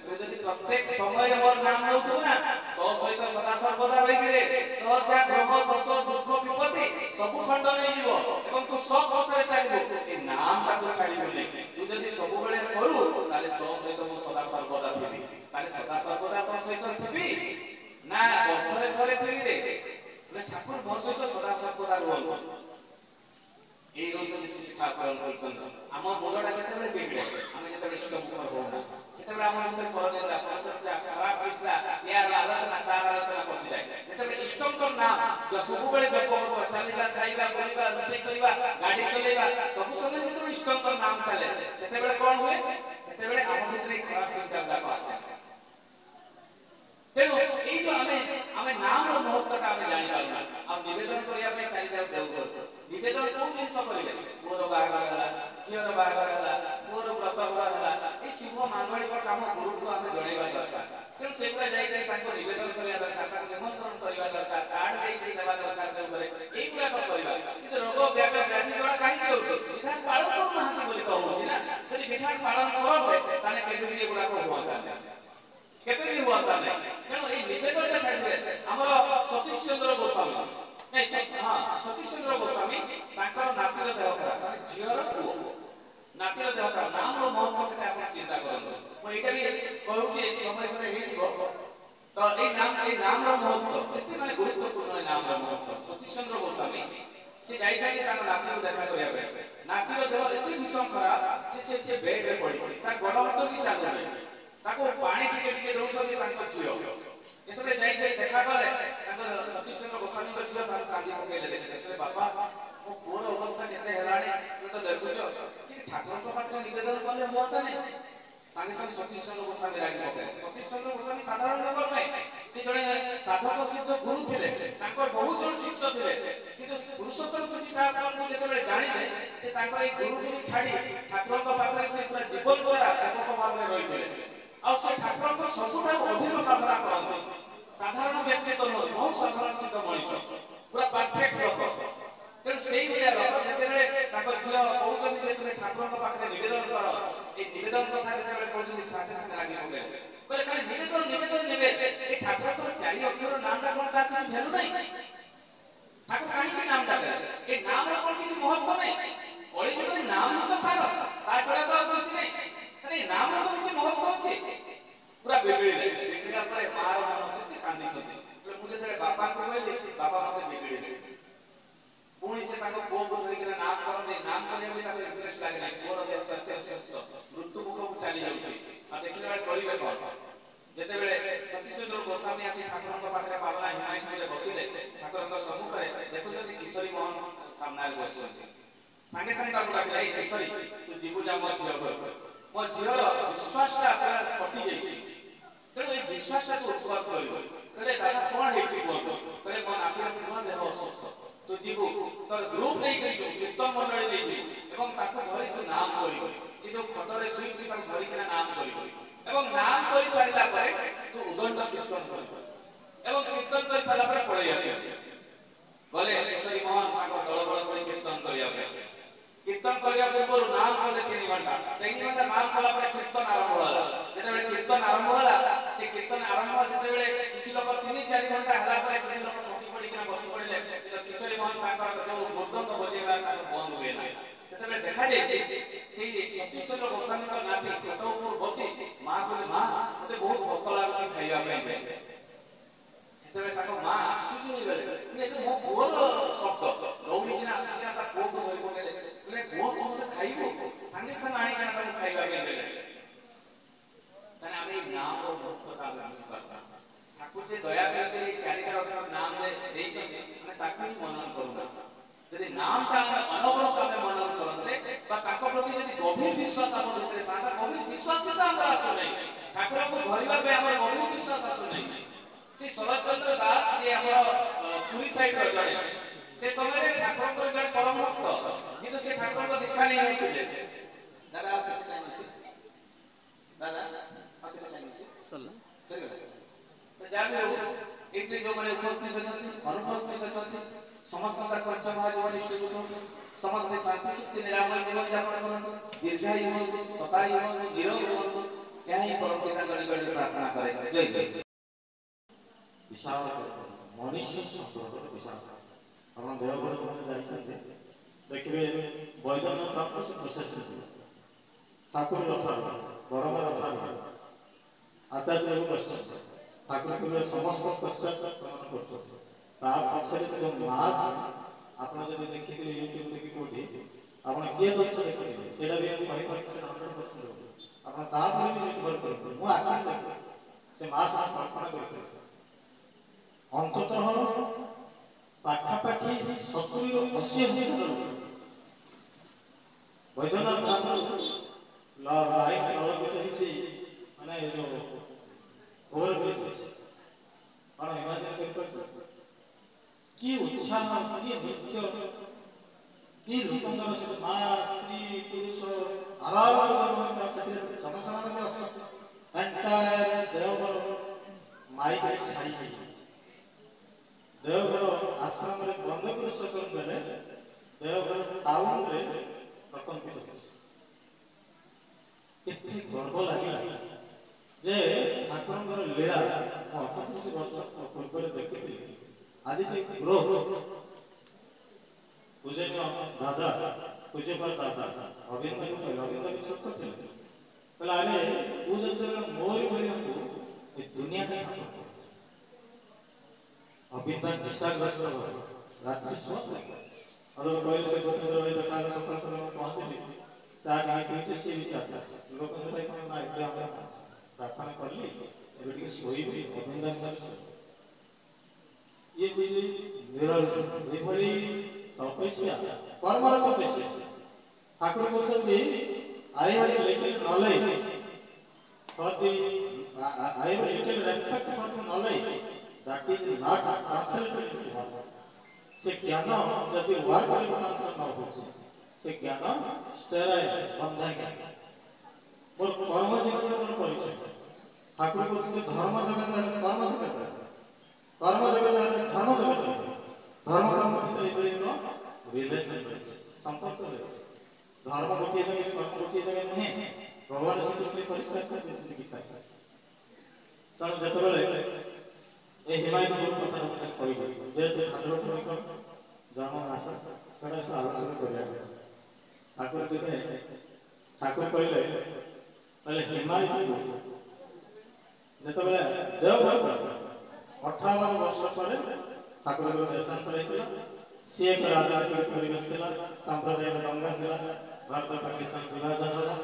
ତୁ ଯଦି ପ୍ରତ୍ୟେକ ସମୟରେ ମୋର ନାମ ନେଉଥିବୁ ନା ତୋ ସହିତ ସଦା ସର୍ବଦା ରହିବିରେ, ତୋର ଯାହା ଗ୍ରହ ଦୋଷ ଦୁଃଖ ବିପତ୍ତି ସବୁ ଖଣ୍ଡନ ହେଇଯିବ ଏବଂ ତୁ ସତ୍ ପଥରେ ଚାଲିବୁ। ଏ ନାମଟା ତୁ ଛାଡ଼ିବୁନି। ତୁ ଯଦି ସବୁବେଳେ କରୁ ତାହେଲେ ତୋ ସହିତ ମୁଁ ସଦା ସର୍ବଦା ଥିବି। ତାହେଲେ ସଦା ସର୍ବଦା ତୋ ସହିତ ଥିବି ନା ବର୍ଷରେ ଥରେ ଥିବି ରେ? ଠାକୁର ମୋ ସହିତ ସଦା ସର୍ବଦା ରୁହନ୍ତୁ। এই হচ্ছে শিক্ষা ପାଳନ କରୁଛନ୍ତି। ଆମ ମୁଣ୍ଡଟା କେତେବେଳେ ବିଗିଡେ ଆମେ ଯେତେବେଳେ ଇଷ୍ଟ ମୁଖର ହଉନା ସେତେବେଳେ ଆମ ଭିତରେ ପରନିନ୍ଦା ପରଚର୍ଚ୍ଚା ଖରାପ ଚିନ୍ତା ୟାର ଆଲୋଚନା ତାର ଆଲୋଚନା ପଶିଯାଏ। ଯେତେବେଳେ ଇଷ୍ଟଙ୍କ ନାମ ସବୁବେଳେ ଜପ କରୁଥିବା ଚାଲିବା ଖାଇବା ବୁଲିବା ରୋଷେଇ କରିବା ଗାଡି ଚଲେଇବା ସବୁ ସମୟ ଯେତେବେଳେ ଇଷ୍ଟଙ୍କ ନାମ ଚାଲେ ସେତେବେଳେ କଣ ହୁଏ? ସେତେବେଳେ ଆମ ଭିତରେ ଖରାପ ଚିନ୍ତା ଗୁଡାକ ଆସେ। ତେଣୁ ଏଇ ଯୋଉ ଆମେ ନାମର ମହତ୍ତ୍ୱଟା ଆମେ ଜାଣିପାରୁନା ଆଉ ନିବେଦନ କରିବା ପାଇଁ ଚାଲିଯାଉ ଦେଉଘରକୁ। ନିବେଦନ କୋଉ ଜିନିଷ କରିବେ? ପୁଅର ବାହାଘର ହେଲା, ଝିଅର ବାହାଘର ହେଲା, ପୁଅର ବ୍ରତଘର ହେଲା, ଏଇ ଶୁଭ ମାଙ୍ଗଳିକ କାମ ଗୁରୁକୁ ଆମେ ଜଣେଇବା ଦରକାର। ତେଣୁ ସେଗୁଡ଼ା ଯାଇକରି ତାଙ୍କୁ ନିବେଦନ କରିବା ଦରକାର, ତାଙ୍କୁ ନିମନ୍ତ୍ରଣ କରିବା ଦରକାର, କାର୍ଡ ଦେଇକରି ଦେବା ଦରକାର ଦେଉଘରେ, ଏଇଗୁଡାକ କରିବା। କିନ୍ତୁ ରୋଗ ବ୍ୟାଗ ବ୍ୟାଧି ଜଣା କାହିଁକି ହଉଛି? ବିଧାନ ପାଳନ କରୁନାହାନ୍ତି ବୋଲି ତ ହଉଛି ନା। ଯଦି ବିଧାନ ପାଳନ କରନ୍ତେ ତାହେଲେ କେବେ ବି ଏଗୁଡାକ ହୁଅନ୍ତା ନାହିଁ, କେବେ ବି ହୁଅନ୍ତା ନାହିଁ। ତେଣୁ ଏଇ ନିବେଦନଟା ଛାଡ଼ିବେ। ଆମର ସତୀଶ ଚନ୍ଦ୍ର ଗୋସ୍ୱାମୀ ସତୀଶ ଚନ୍ଦ୍ର ଗୋସ୍ୱାମୀ ତାଙ୍କର ନାତିର ଦେହ ଖରାପ, ମାନେ ଝିଅର ପୁଅ ନାତିର ଦେହ ଖରାପ। ନାମର ମହତ୍ତ୍ୱ କେତେ ଆପଣ ଚିନ୍ତା କରନ୍ତୁ। ମୁଁ ଏଇଟା ବି କହୁଛି ସମୟ କଥା ହେଇଯିବ। ତ ଏଇ ନାମର ମହତ୍ତ୍ୱ କେତେ ମାନେ ଗୁରୁତ୍ୱପୂର୍ଣ୍ଣ। ଏଇ ନାମର ମହତ୍ତ୍ୱ ସତୀଶ ଚନ୍ଦ୍ର ଗୋସ୍ୱାମୀ ସେ ଯାଇଛନ୍ତି ତାଙ୍କ ନାତିକୁ ଦେଖା କରିବା ପାଇଁ। ନାତିର ଦେହ ଏତେ ଭୀଷଣ ଖରାପ ଯେ ସେ ବେଡରେ ପଡ଼ିଛି, ତାର ଗୋଡ଼ ହାତ ବି ଚାଲୁନି। ତାକୁ ପାଣି ଟିକେ ଟିକେ ଦଉଛନ୍ତି ତାଙ୍କ ଝିଅ। ଯେତେବେଳେ ଯାଇକି ଦେଖା କଲେ ତାଙ୍କ ସତୀଶ ଚନ୍ଦ୍ର ଗୋସ୍ୱାମୀଙ୍କ ଝିଅ ତାଙ୍କୁ କାନ୍ଦି ପକେଇଲେ। ଦେଖିଲେ ବାପା ମୋ ପୁଅର ଅବସ୍ଥା କେତେ ହେଲାଣି ତୁମେ ତ ଦେଖୁଛ, ଟିକେ ଠାକୁରଙ୍କ ପାଖରେ ନିବେଦନ କଲେ ହୁଅନ୍ତା ନାହିଁ। ସାଙ୍ଗେ ସାଙ୍ଗେ ସତୀଶ ଚନ୍ଦ୍ର ଗୋସ୍ୱାମୀ ରାଗି ପକେଇଲେ। ସତୀଶ ଚନ୍ଦ୍ର ଗୋସ୍ୱାମୀ ସାଧାରଣ ଲୋକ ନୁହେଁ, ସେ ଜଣେ ସାଧକ ସିଦ୍ଧ ଗୁରୁ ଥିଲେ, ତାଙ୍କର ବହୁତ ଜଣ ଶିଷ୍ୟ ଥିଲେ। କିନ୍ତୁ ପୁରୁଷୋତ୍ତମ ଠାକୁରଙ୍କୁ ଯେତେବେଳେ ଜାଣିଲେ ସେ ତାଙ୍କର ଏଇ ଗୁରୁଗିରି ଛାଡ଼ି ଠାକୁରଙ୍କ ପାଖରେ ସେ ପୁରା ଜୀବନ ସାରା ସେବକ ଭାବରେ ରହିଥିଲେ। ଆଉ ସେ ଠାକୁରଙ୍କ ସବୁଠାରୁ ଅଧିକ ସାଧନା କରନ୍ତି। ସାଧାରଣ ବ୍ୟକ୍ତି ତ ନୁହନ୍ତି, ବହୁତ ସାଧାରଣ ସିଦ୍ଧ ମଣିଷ, ପୁରା ପରଫେକ୍ଟ ଲୋକ। ତେଣୁ ସେଇଭଳିଆ ଲୋକ ଯେତେବେଳେ ତାଙ୍କ ଝିଅ କହୁଛନ୍ତି ଯେତେବେଳେ ଠାକୁରଙ୍କ ପାଖରେ ନିବେଦନ କର, ଏଇ ନିବେଦନ କଥା ଯେତେବେଳେ କହୁଛନ୍ତି ସାଙ୍ଗେ ସାଙ୍ଗେ ଲାଗି ପକେଇଲେ। କହିଲେ ଖାଲି ନିବେଦନ ନିବେଦନ ନେବେ, ଏଇ ଠାକୁରଙ୍କର 4 ଅକ୍ଷର ନାମଟା କଣ ତାର କିଛି ଭ୍ୟାଲୁ ନାହିଁ? ଠାକୁର କାହିଁକି ନାମଟା ଦେଲେ? ଏଇ ନାମର କଣ କିଛି ମହତ୍ତ୍ୱ ନାହିଁ? କଳିଯୁଗରେ ନାମ ହିଁ ତ ସାର, ତା ଛଡା ତ ଆଉ କିଛି ନାହିଁ। ତାହେଲେ ଏଇ ନାମର ତ କିଛି ମହତ୍ତ୍ୱ ଅଛି। ପୁରା ବିଗିଡ଼ିଲେ। ବିଗିଡ଼ିଲା ପରେ ମାର ମନ କେତେ କାନ୍ଦିଛନ୍ତି। ମୁଁ ଯେତେବେଳେ ବାପାଙ୍କୁ କହିଲି ବାପା ମତେ ବିଗିଡ଼ିଲେ। ପୁଣି ସେ ତାଙ୍କ ପୁଅକୁ ଧରିକିନା ନାମ କରନ୍ତି। ନାମ କରିବା ବି ତାଙ୍କୁ ଇଣ୍ଟରେଷ୍ଟ ଲାଗେ ନାହିଁ। ପୁଅର ଦେହ ଏତେ ଅସୁସ୍ଥ, ମୃତ୍ୟୁ ମୁଖକୁ ଚାଲି ଯାଉଛି, ଆଉ ଦେଖିଲା ବେଳେ କରିବେ କଣ? ଯେତେବେଳେ ସତୀଶ ଚନ୍ଦ୍ର ଗୋସ୍ୱାମୀ ଆସି ଠାକୁରଙ୍କ ପାଖରେ ପାବନା ହିମାୟତପୁରରେ ବସିଲେ, ଠାକୁରଙ୍କ ସମ୍ମୁଖରେ ଦେଖୁଛନ୍ତି କିଶୋରୀ ମୋହନ ସାମ୍ନାରେ ବସିଛନ୍ତି। ସାଙ୍ଗେ ସାଙ୍ଗେ ତାକୁ ଡାକିଲେ, ଏଇ କିଶୋରୀ ତୁ ଯିବୁ ଯା ମୋ ଝିଅ ଘରକୁ। ମୋ ଝିଅର ବିଶ୍ୱାସଟା ପୁରା କଟି ଯାଇଛି, ତେଣୁ ଏଇ ବିଶ୍ୱାସଟାକୁ ଉତ୍ପାଦ କରିବ। କହିଲେ ଦାଦା କଣ ହେଇଛି କୁହନ୍ତୁ? କହିଲେ ମୋ ନାତିର ପୁଅ ଦେହ ଅସୁସ୍ଥ, ତୁ ଯିବୁ ତୋର ଗ୍ରୁପ ନେଇକି ଯିବୁ, କୀର୍ତ୍ତନ ମଣ୍ଡଳୀ ନେଇଯିବୁ ଏବଂ ତାକୁ ଧରି ତୁ ନାମ କରିବୁ। ସେ ଯୋଉ ଖଟରେ ଶୋଇଛି ତାକୁ ଧରିକିନା ନାମ କରିବୁ ଏବଂ ନାମ କରି ସାରିଲା ପରେ ତୁ ଉଦଣ୍ଡ କୀର୍ତ୍ତନ କରିବୁ ଏବଂ କୀର୍ତ୍ତନ କରି ସାରିଲା ପରେ ପଳେଇ ଆସିବୁ। ଗଲେ କିଶୋରୀ ମୋହନ ତାଙ୍କ ଦଳ ବଳ କରି କୀର୍ତ୍ତନ କରିବା ପାଇଁ। କୀର୍ତ୍ତନ କରିବା ପୂର୍ବରୁ ନାମ କଲେ 3 ଘଣ୍ଟା। 3 ଘଣ୍ଟା ନାମ କଲା ପରେ କୀର୍ତ୍ତନ ଆରମ୍ଭ ହେଲା। ଯେତେବେଳେ କୀର୍ତ୍ତନ ଆରମ୍ଭ ହେଲା, ସେ କୀର୍ତ୍ତନ ଆରମ୍ଭ ଯେତେବେଳେ କିଛି ଲୋକ 3-4 ଘଣ୍ଟା ହେଲା ପରେ କିଛି ଲୋକ ଥକି ପଡ଼ିକିନା ବସି ପଡ଼ିଲେ, କିନ୍ତୁ କିଶୋରୀ ମୋହନ ତାଙ୍କର ଯୋଉ ମୃଦଙ୍ଗ ବଜେଇବା ତାଙ୍କର ବନ୍ଦ ହୁଏ ନାହିଁ। ସେତେବେଳେ ଦେଖାଯାଇଛି ସେଇ ସତୀଶ ଚନ୍ଦ୍ର ଗୋସ୍ୱାମୀଙ୍କ ନାତି ଖଟ ଉପରୁ ବସି ମା କହିଲେ, ମା ମତେ ବହୁତ ଭୋକ ଲାଗୁଛି ଖାଇବା ପାଇଁ ଦେ। ସେତେବେଳେ ତାଙ୍କ ମା ଆଶ୍ଚର୍ଯ୍ୟ ହୋଇଗଲେ, କିନ୍ତୁ ମୋ ପୁଅର ଶବ୍ଦ। ଦୌଡ଼ିକିନା ଆସିକିନା ତା ପୁଅକୁ ଧରି ପକେଇଲେ। କହିଲେ ପୁଅ ତୁ ମତେ ଖାଇବୁ? ସାଙ୍ଗେ ସାଙ୍ଗେ ଆଣିକିନା ତାକୁ ଖାଇବା ପାଇଁ ଦେଲେ। ତାହେଲେ ଆମେ ଏଇ ନାମର ମହତ୍ତ୍ୱଟା ଆମେ ବୁଝିପାରୁନା। ଠାକୁର ଯେ ଦୟା କରିକି 4ଟା ଅକ୍ଷର ନାମ ଦେଇଛନ୍ତି, ଆମେ ତାକୁ ହିଁ ମନନ କରୁନା। ଯଦି ନାମଟା ଆମେ ଅନବରତ ଆମେ ମନନ କରନ୍ତେ ବା ତାଙ୍କ ପ୍ରତି ଯଦି ଗଭୀର ବିଶ୍ୱାସ ଆମ ଭିତରେ ଥାନ୍ତା, ଗଭୀର ବିଶ୍ୱାସଟା ଆମର ଆସୁନାହିଁ। ଠାକୁରଙ୍କୁ ଧରିବା ପାଇଁ ଆମର ଗଭୀର ବିଶ୍ୱାସ ଆସୁନାହିଁ। ସେ ଶରତଚନ୍ଦ୍ର ଦାସ ଯିଏ ଆମର ପୁରୀ ସାଇଡର ଜଣେ, ସେ ସମୟରେ ଠାକୁରଙ୍କର ଜଣେ ପରମ ଭକ୍ତ, କିନ୍ତୁ ସେ ଠାକୁରଙ୍କ ଦୀକ୍ଷା ନେଇନଥିଲେ। ଦାଦା ଆଉ କେତେ ଟାଇମ୍ ଅଛି? ଦାଦା ଆଉ କେତେ ଟାଇମ୍ ଅଛି? ସରିଗଲା। ତ ଯାହା ବି ହଉ, ଏଇଠି ଯୋଉମାନେ ଉପସ୍ଥିତ ଅଛନ୍ତି, ଅନୁପସ୍ଥିତ ଅଛନ୍ତି, ସମସ୍ତଙ୍କର ପଞ୍ଚମହାଜୀବନ ନିଷ୍ଠିତ ହୁଅନ୍ତୁ। ସମସ୍ତେ ଶାନ୍ତି ସୁଖୀ ନିରାମୟ ଜୀବନ ଯାପନ କରନ୍ତୁ, ଦୀର୍ଘାୟୁ ହୁଅନ୍ତୁ, ଶତାୟୁ ହୁଅନ୍ତୁ, ନିରୋଗ ହୁଅନ୍ତୁ। ଏହା ହିଁ ପରମ ପିତାଙ୍କ ନିକଟରେ ପ୍ରାର୍ଥନା କରେ। ଜୟ ଜୟ। ବିଶାଳ ମଣିଷ ସମ୍ପ୍ରଦାୟର ବିଶାଳ। ଆପଣ ଦେଓଘର ଯେଉଁମାନେ ଯାଇଛନ୍ତି ଦେଖିବେ ବୈଦ୍ୟନାଥ ବାବୁ ସେ ପ୍ରଶେଷରେ ଥିଲେ। ଠାକୁର ରଥାରୁ ବଡ଼ମା ରଥାରୁ ଆଚାର୍ଯ୍ୟ ବସିଛନ୍ତି। ଠାକୁର କହିଲେ ସମସ୍ତ ପଶ୍ଚାତ ଗମନ କରୁଛନ୍ତି। ତା ପଛରେ ଯେଉଁ ମାସ ଆପଣ ଯଦି ଦେଖିଥିବେ ୟୁଟ୍ୟୁବରେ କି କୋଉଠି ଆପଣ କିଏ ଗଛ ଦେଖିଥିବେ ସେଇଟା ବି ମୁଁ କହିପାରିବି ସେଟା 100% ହବ। ଆପଣ ତାପରେ ବି ନିର୍ଭର କରନ୍ତୁ। ମୁଁ ଆଖିରେ ଦେଖିଛି ସେ ମା ସହ କଳ୍ପନା କରିପାରିବେ। ଅନ୍ତତଃ ପାଖାପାଖି 70ରୁ 80,000 ଲୋକ ବୈଦ୍ୟନାଥ ଧାମରୁ ଲାଇନ ପ୍ରଭାବିତ ହେଇଛି। ମାନେ ଯୋଉ ଓଭର ବ୍ରିଜ ଅଛି କଣ ଇମାଜିନ କରିପାରୁଛୁ? କି ଉତ୍ସାହ, କି ନୃତ୍ୟ, କି ଲୋକଙ୍କର ସେଠି ମା ସ୍ତ୍ରୀ ପୁରୁଷ ଆବାଳ ସେଥିରେ ଜନସାଧାରଣ ଅଛନ୍ତି। ଏଣ୍ଟାୟାର ଦେଓଘର ମାଇକରେ ଛାଇ ହେଇଯାଇଛି। ଦେଓଘର ଆଶ୍ରମରେ ବନ୍ଦେ ପୁରୁଷୋତ୍ତମ ଦେଲେ ଦେଓଘର ଟାଉନରେ ପ୍ରକମ୍ପିତ ହୋଇଛି। କେତେ ଗର୍ବ ଲାଗିଲା ଯେ ଠାକୁରଙ୍କର ଲୀଳା ମୁଁ 38 ବର୍ଷ ପୂର୍ବରେ ଦେଖିଥିଲି। ଆଜି ଯେ ଗ୍ରୋହ ପୂଜନୀୟ ଦାଦା ପୂଜ୍ୟପାଦ ଦାଦା ଅବିନ୍ଦାକୁ କହିଲେ, ଅବିନ୍ଦା ବି ଛୋଟ ଥିଲେ, କହିଲେ ଆରେ ତୁ ଯେତେବେଳେ ମୋରି ଭଳି ହବୁ ଏ ଦୁନିଆଟା ଠାକୁର କରୁଛି। ଅବିନ୍ଦା ନିଶାଗ୍ରସ୍ତ ହବ ରାତ୍ରି ଶୁଅନ୍ତି। ଆଉ କହିଲେ ସେ ଗୋବିନ୍ଦ ଭାଇ ଦେଖା ହେଲା ସକାଳ ସକାଳ ମୁଁ ପହଞ୍ଚିଲି, ଚା ଟିକେ ପିଉଛି, ସିଏ ବି ଚା ପିଉଛି। ଗୋବିନ୍ଦ ଭାଇ କଣ ନା ଏବେ ଆମର ପ୍ରାର୍ଥନା କଲି, ଏବେ ଟିକେ ଶୋଇବି, ଅବିନ୍ଦା ଶୋଇବି। ଇଏ ବୁଝି ଏଭଳି ତପସ୍ୟା, କର୍ମର ତପସ୍ୟା। ଠାକୁର କହୁଛନ୍ତି I have little knowledge for the I have little respect for the knowledge that is not translated into work. ସେ ଜ୍ଞାନ ଯଦି ୱାର୍କରେ ରୂପାନ୍ତର ନ ହେଉଛି ସେ ଜ୍ଞାନ ଷ୍ଟେରାଇଲ୍, ବନ୍ଧା ଜ୍ଞାନ। ମୋର କର୍ମ ଜୀବନରେ ମୋର ପରିଚୟ। ଠାକୁର କହୁଛନ୍ତି ଧର୍ମ ଜଗତ ହେଲେ କର୍ମ ଜଗତ, କର୍ମ ଜଗତ ହେଲେ ଧର୍ମ ଜଗତ। ଧର୍ମ କର୍ମ ଭିତରେ ଏଭଳି ଏକ ରିଲେସନ ରହିଛି, ସମ୍ପର୍କ ରହିଛି। ଧର୍ମ ଗୋଟିଏ ଜାଗାରେ, କର୍ମ ଗୋଟିଏ ଜାଗାରେ ନୁହେଁ। ଭଗବାନ ଶ୍ରୀକୃଷ୍ଣ ପରିଷ୍କାର କରିଦେଇଛନ୍ତି ଗୀତା। ତେଣୁ ଯେତେବେଳେ ଏ ହିମାୟତ କଥା କହିଲି, ଯେହେତୁ ଭାଗବତ ଜନ୍ମ ମାସ ସେଟା ସବୁ ଆଲୋଚନା କରିବା। ଠାକୁର ଦିନେ ଠାକୁର କହିଲେ ହିମାୟତ ଯେତେବେଳେ ଦେଓଘର 58 ବର୍ଷ ପରେ ଠାକୁରଙ୍କର ଦେଶାନ୍ତର ହେଇଥିଲା। ସିଏ ଏକ ରାଜନୈତିକ ପରିବେଶ ଥିଲା, ସାମ୍ପ୍ରଦାୟିକ ଦଙ୍ଗା ଥିଲା, ଭାରତ ପାକିସ୍ତାନ ବିଭାଜନ ହେଲା।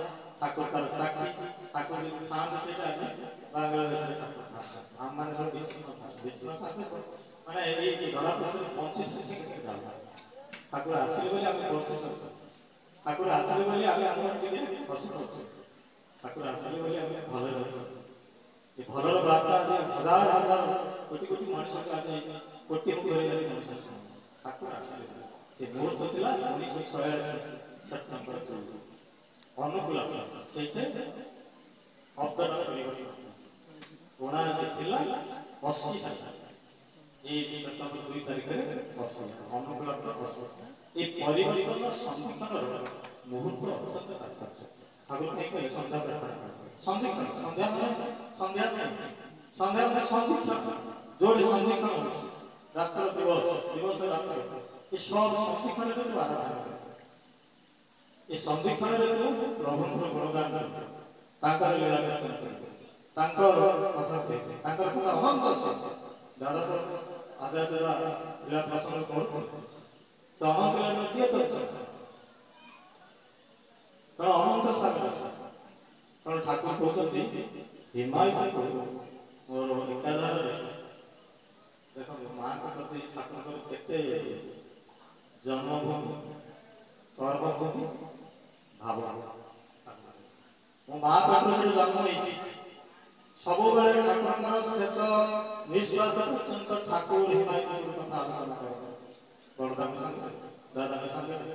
ଠାକୁର ତାର ସାକ୍ଷୀ। ଠାକୁର ଯଦି ଥାଆନ୍ତି ସେଇଟା ଆଜି ବାଂଲାଦେଶରେ ଠାକୁର ଥାଆନ୍ତି। ଆମମାନେ ସବୁ ବିଚ୍ଛିନ୍ନ ଥାଆନ୍ତି, ମାନେ ଏଇ ଧରାପୃଷ୍ଠରେ ବଞ୍ଚିଥାନ୍ତି। ଠାକୁର ଆସିଲେ ବୋଲି ଆମେ ବଞ୍ଚୁଛୁ। ଠାକୁର ଆସିଲେ ବୋଲି ଆମେ ଆମର ଟିକେ ହସ କରୁଛୁ। ଠାକୁର ଆସିଲେ ବୋଲି ଆମେ ଭଲରେ ଅଛୁ। ଏ ଭଲର ବାର୍ତ୍ତା ଆଜି ହଜାର ହଜାର କୋଟି କୋଟି ମଣିଷକୁ ଆଜି କୋଟି କୋଟି ଆଜି ମଣିଷ ଶୁଣୁଛି। ଠାକୁର ଆସିଲେ ସେ ମୁହୂର୍ତ୍ତ ଥିଲା 1946 ସେପ୍ଟେମ୍ବର 2 ଅନୁକୂଳ। ସେଇଠି ଅବ୍ଦଟା ପରିବର୍ତ୍ତନ 79 ଥିଲା, 80 ହେଲା। ଏଇ ସେପ୍ଟେମ୍ବର 2 ତାରିଖରେ 80 ଅନୁକୂଳ 80। এই ପରିବର୍ତ୍ତନ ସନ୍ଧିକ୍ଷଣର ମୁହୂର୍ତ୍ତ ଅତ୍ୟନ୍ତ ତାତ୍ପର୍ଯ୍ୟ। ଠାକୁର କାହିଁ କହିଲେ ସନ୍ଧ୍ୟା ପ୍ରାର୍ଥନା ସନ୍ଧିକ୍ଷଣ। ସନ୍ଧ୍ୟା ମାନେ ସନ୍ଧ୍ୟା ନୁହେଁ, ସନ୍ଧ୍ୟା ମାନେ ସନ୍ଧିକ୍ଷଣ। ଯୋଉଠି ସନ୍ଧିକ୍ଷଣ ହେଉଛି ରାତ୍ର ଦିବସ, ଦିବସ ରାତ୍ର, ଏ ସବୁ ସନ୍ଧିକ୍ଷଣରେ ତୁ ଆରାଧନା କର। ଏ ସନ୍ଧିକ୍ଷଣରେ ତୁ ପ୍ରଭୁଙ୍କର ଗୁଣଗାନ କର, ତାଙ୍କର ଲୀଳା କୀର୍ତ୍ତନ କର, ତାଙ୍କର କଥା କହିବେ, ତାଙ୍କର କଥା ଅନନ୍ତ ଅଛି। ଦାଦା ତ ଆଚାର୍ଯ୍ୟ ଲୀଳା ପ୍ରସଙ୍ଗ କରୁଥିଲେ, ସେ ଅନନ୍ତ ଲୀଳାରେ କିଏ ତ ଅଛି? ତେଣୁ ଅନନ୍ତ ସାଗର ଅଛି। ତେଣୁ ଠାକୁର କହୁଛନ୍ତି ହିମାୟତକୁ ମୋର ଏକାଧାରରେ ଦେଖନ୍ତୁ ମାଙ୍କ ପ୍ରତି ଠାକୁରଙ୍କର କେତେ ଜନ୍ମଭୂମି, କର୍ମଭୂମି, ଭାବ। ମୋ ମା ପେଟରୁ ଜନ୍ମ ହେଇଛି। ସବୁବେଳେ ଠାକୁରଙ୍କର ଶେଷ ନିଶ୍ୱାସ ପର୍ଯ୍ୟନ୍ତ ଠାକୁର ହିମାୟତଙ୍କ କଥା ଆଲୋଚନା କରନ୍ତି। ବଡ଼ଦାଙ୍କ ସାଙ୍ଗରେ, ଦାଦାଙ୍କ ସାଙ୍ଗରେ,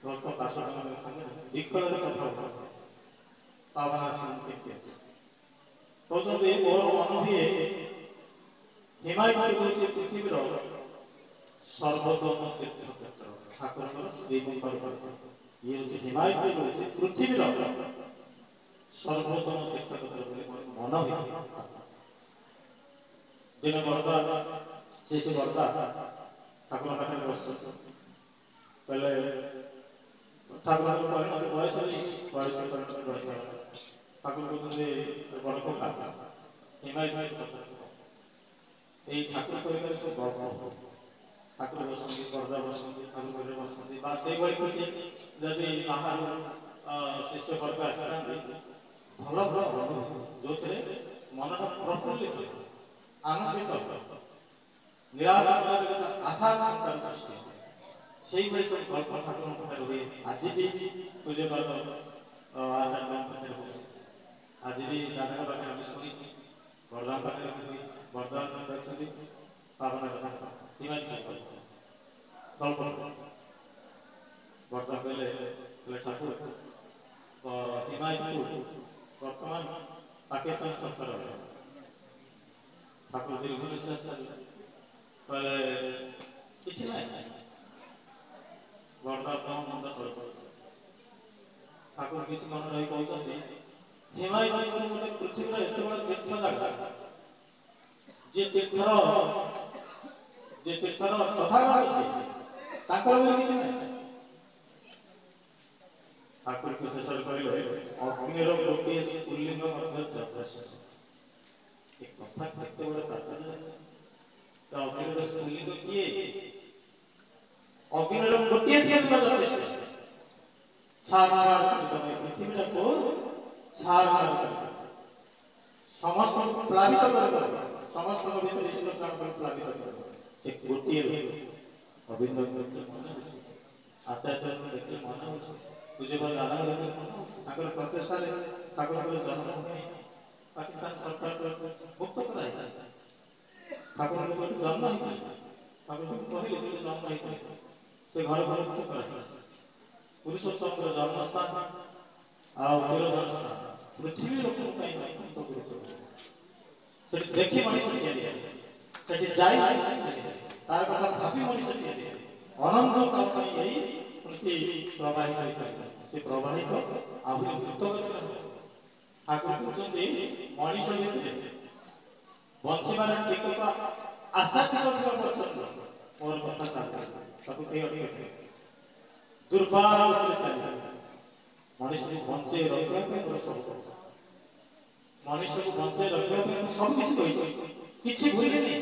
ଭକ୍ତ ପାର୍ଶ୍ୱମାନଙ୍କ ସାଙ୍ଗରେ ବିକଳରେ କଥା ହୁଅନ୍ତି। ପାବନା ସ୍ଥାନ କେମିତି ଅଛି କହୁଛନ୍ତି ମୋର ମନ ହୁଏ ହିମାୟତ ହେଉଛି ପୃଥିବୀର ସର୍ବୋତ୍ତମ ତୀର୍ଥକ୍ଷେତ୍ର। ଠାକୁରଙ୍କର ଶ୍ରୀମୁଖ ଇଏ ହେଉଛି ହିମାୟତ ହେଉଛି ପୃଥିବୀର ସର୍ବୋତ୍ତମ ତୀର୍ଥକ୍ଷେତ୍ର ବୋଲି ମୋର ମନ ହୁଏ। ଦିନ ବର୍ଦ୍ଧା ଶିଶୁ ବର୍ଦ୍ଧା ଠାକୁରଙ୍କ ପାଖରେ ବସିଛନ୍ତି। କହିଲେ ଠାକୁରଙ୍କ ପରିଣତ ବୟସ ବି ବୟସ ହେଲା। ଠାକୁର କହୁଛନ୍ତି ବଡ଼ କଥା ହିମାୟତ ଏଇ ଠାକୁର ପରିବାର ସବୁ ଗଳ୍ପ। ଠାକୁର ବସନ୍ତି, ପର୍ଦା ବସନ୍ତି, ଠାକୁର ଘରେ ବସନ୍ତି ବା ସେଇଭଳି କିଛି ଯଦି ବାହାରୁ ଶିଷ୍ୟ ବର୍ଗ ଆସିଥାନ୍ତି ଭଲ ଭଲ ଅନୁଭୂତି ଯୋଉଥିରେ ମନଟା ପ୍ରଫୁଲ୍ଲିତ ଆନନ୍ଦିତ ନିରାଶ ଆଶା ସଂସାର ସୃଷ୍ଟି ସେଇଭଳି ସବୁ ଗଳ୍ପ ଠାକୁରଙ୍କ ପାଖରେ ହୁଏ। ଆଜି ବି ପୂଜ୍ୟପାଦ ଆଚାର୍ଯ୍ୟଙ୍କ ପାଖରେ ହଉଛି, ଆଜି ବି ଦାଦାଙ୍କ ପାଖରେ ଆମେ ଶୁଣିଛୁ, ବର୍ଦ୍ଧମାନ ପାଖରେ ବି ହୁଏ। ବର୍ଦ୍ଧମାନ ଅଛନ୍ତି ପାବନ କଥା ଗଳ୍ପ ବର୍ଦ୍ଧା କହିଲେ ଠାକୁର ହିମାୟତକୁ ବର୍ତ୍ତମାନ ପାକିସ୍ତାନ ସରକାର ଠାକୁର ଦୀର୍ଘ ନିଶ୍ୱାସ ଛାଡ଼ିଲେ କହିଲେ କିଛି ନାହିଁ ବର୍ଦ୍ଧା କଣ ମୁଣ୍ଡ ତଳେ ପଡ଼ିଲା। ଠାକୁର କିଛି ମନେ ରହି କହୁଛନ୍ତି ହିମାୟତଙ୍କର ଗୋଟେ ପୃଥିବୀର ଏତେ ବଡ଼ ତୀର୍ଥ ଜାଗା ଯିଏ ତୀର୍ଥର ତଥାଗତ ଅଛି ତାଙ୍କର ବୋଲି କିଛି ନାହିଁ। ଠାକୁରଙ୍କୁ ଶେଷରେ କହିଲେ ଅଗ୍ନିର ଗୋଟିଏ ସ୍ଫୁଲିଙ୍ଗ ମଧ୍ୟ ଯଥେଷ୍ଟ। ଏ କଥା କେତେ ବଡ଼ ତାତ୍ପର୍ଯ୍ୟ ଅଗ୍ନିର ସ୍ଫୁଲିଙ୍ଗ କିଏ? ଅଗ୍ନିର ଗୋଟିଏ ସ୍ଫୁଲିଙ୍ଗ ଯଥେଷ୍ଟ। ପୃଥିବୀଟାକୁ ସମସ୍ତଙ୍କୁ ପ୍ଲାବିତ କରିବ, ସମସ୍ତଙ୍କ ଭିତରେ ଈଶ୍ୱର ପ୍ରାଣକୁ ପ୍ଲାବିତ କରିବ। ସେ ଗୋଟିଏ ଅଭିନ୍ନ ଦେଖିଲେ ମନେ ହେଉଛି, ଆଚାର୍ଯ୍ୟଙ୍କୁ ଦେଖିଲେ ମନେ ହେଉଛି, ପୂଜ୍ୟପାଦ ଦାଦାଙ୍କୁ ଦେଖିଲେ ମନେ ହେଉଛି। ତାଙ୍କର ପ୍ରଚେଷ୍ଟାରେ ଠାକୁରଙ୍କର ଜନ୍ମଭୂମି ପାକିସ୍ତାନ ସରକାର ମୁକ୍ତ କରାଯାଇଛି। ଠାକୁରଙ୍କ ଜନ୍ମ ହେଇଥିଲେ, ଠାକୁରଙ୍କୁ କହିଲେ ଯୋଉଠି ଜନ୍ମ ହେଇଥିଲେ ସେ ଘରକୁ ମୁକ୍ତ କରାଯାଇଛି। ପୁରୁଷୋତ୍ତମଙ୍କର ଜନ୍ମସ୍ଥାନ ଆଉ ତିରୋଧାନ ସ୍ଥାନ ପୃଥିବୀ ଲୋକଙ୍କ ପାଇଁ ଅତ୍ୟନ୍ତ ଗୁରୁତ୍ୱପୂର୍ଣ୍ଣ। ସେଠି ଦେଖି ମଣିଷ ତିଆରି ହେଲେ, ସେଠି ଯାଇ ମଣିଷ ତିଆରି ହେଲେ, ତାର କଥା ଭାବି ମଣିଷ ତିଆରି ହେଲେ। ଅନନ୍ତ କାଳ ପାଇଁ ଏଇ ସ୍ମୃତି ପ୍ରବାହିତ ହୋଇଚାଲିଛି। ସେ ପ୍ରବାହିତ ଆହୁରି ଦ୍ରୁତଗତିରେ ହେବ। ଠାକୁର କହୁଛନ୍ତି ମଣିଷ ଭିତରେ ବଞ୍ଚିବାର ଟିକକ ଆଶା ଟିକକ ପର୍ଯ୍ୟନ୍ତ ମୋର କଥା ଚାଲିଛି, ତାକୁ କେହି ଅଟକେଇବେ ଦୁର୍ବାର ଚାଲିବ। ମଣିଷକୁ ବଞ୍ଚେଇ ରଖିବା ପାଇଁ ମୋର ସବୁ କଥା, ମଣିଷକୁ ବଞ୍ଚେଇ ରଖିବା ପାଇଁ ମୁଁ ସବୁ କିଛି କହିଛି, କିଛି ଭୁଲିନି।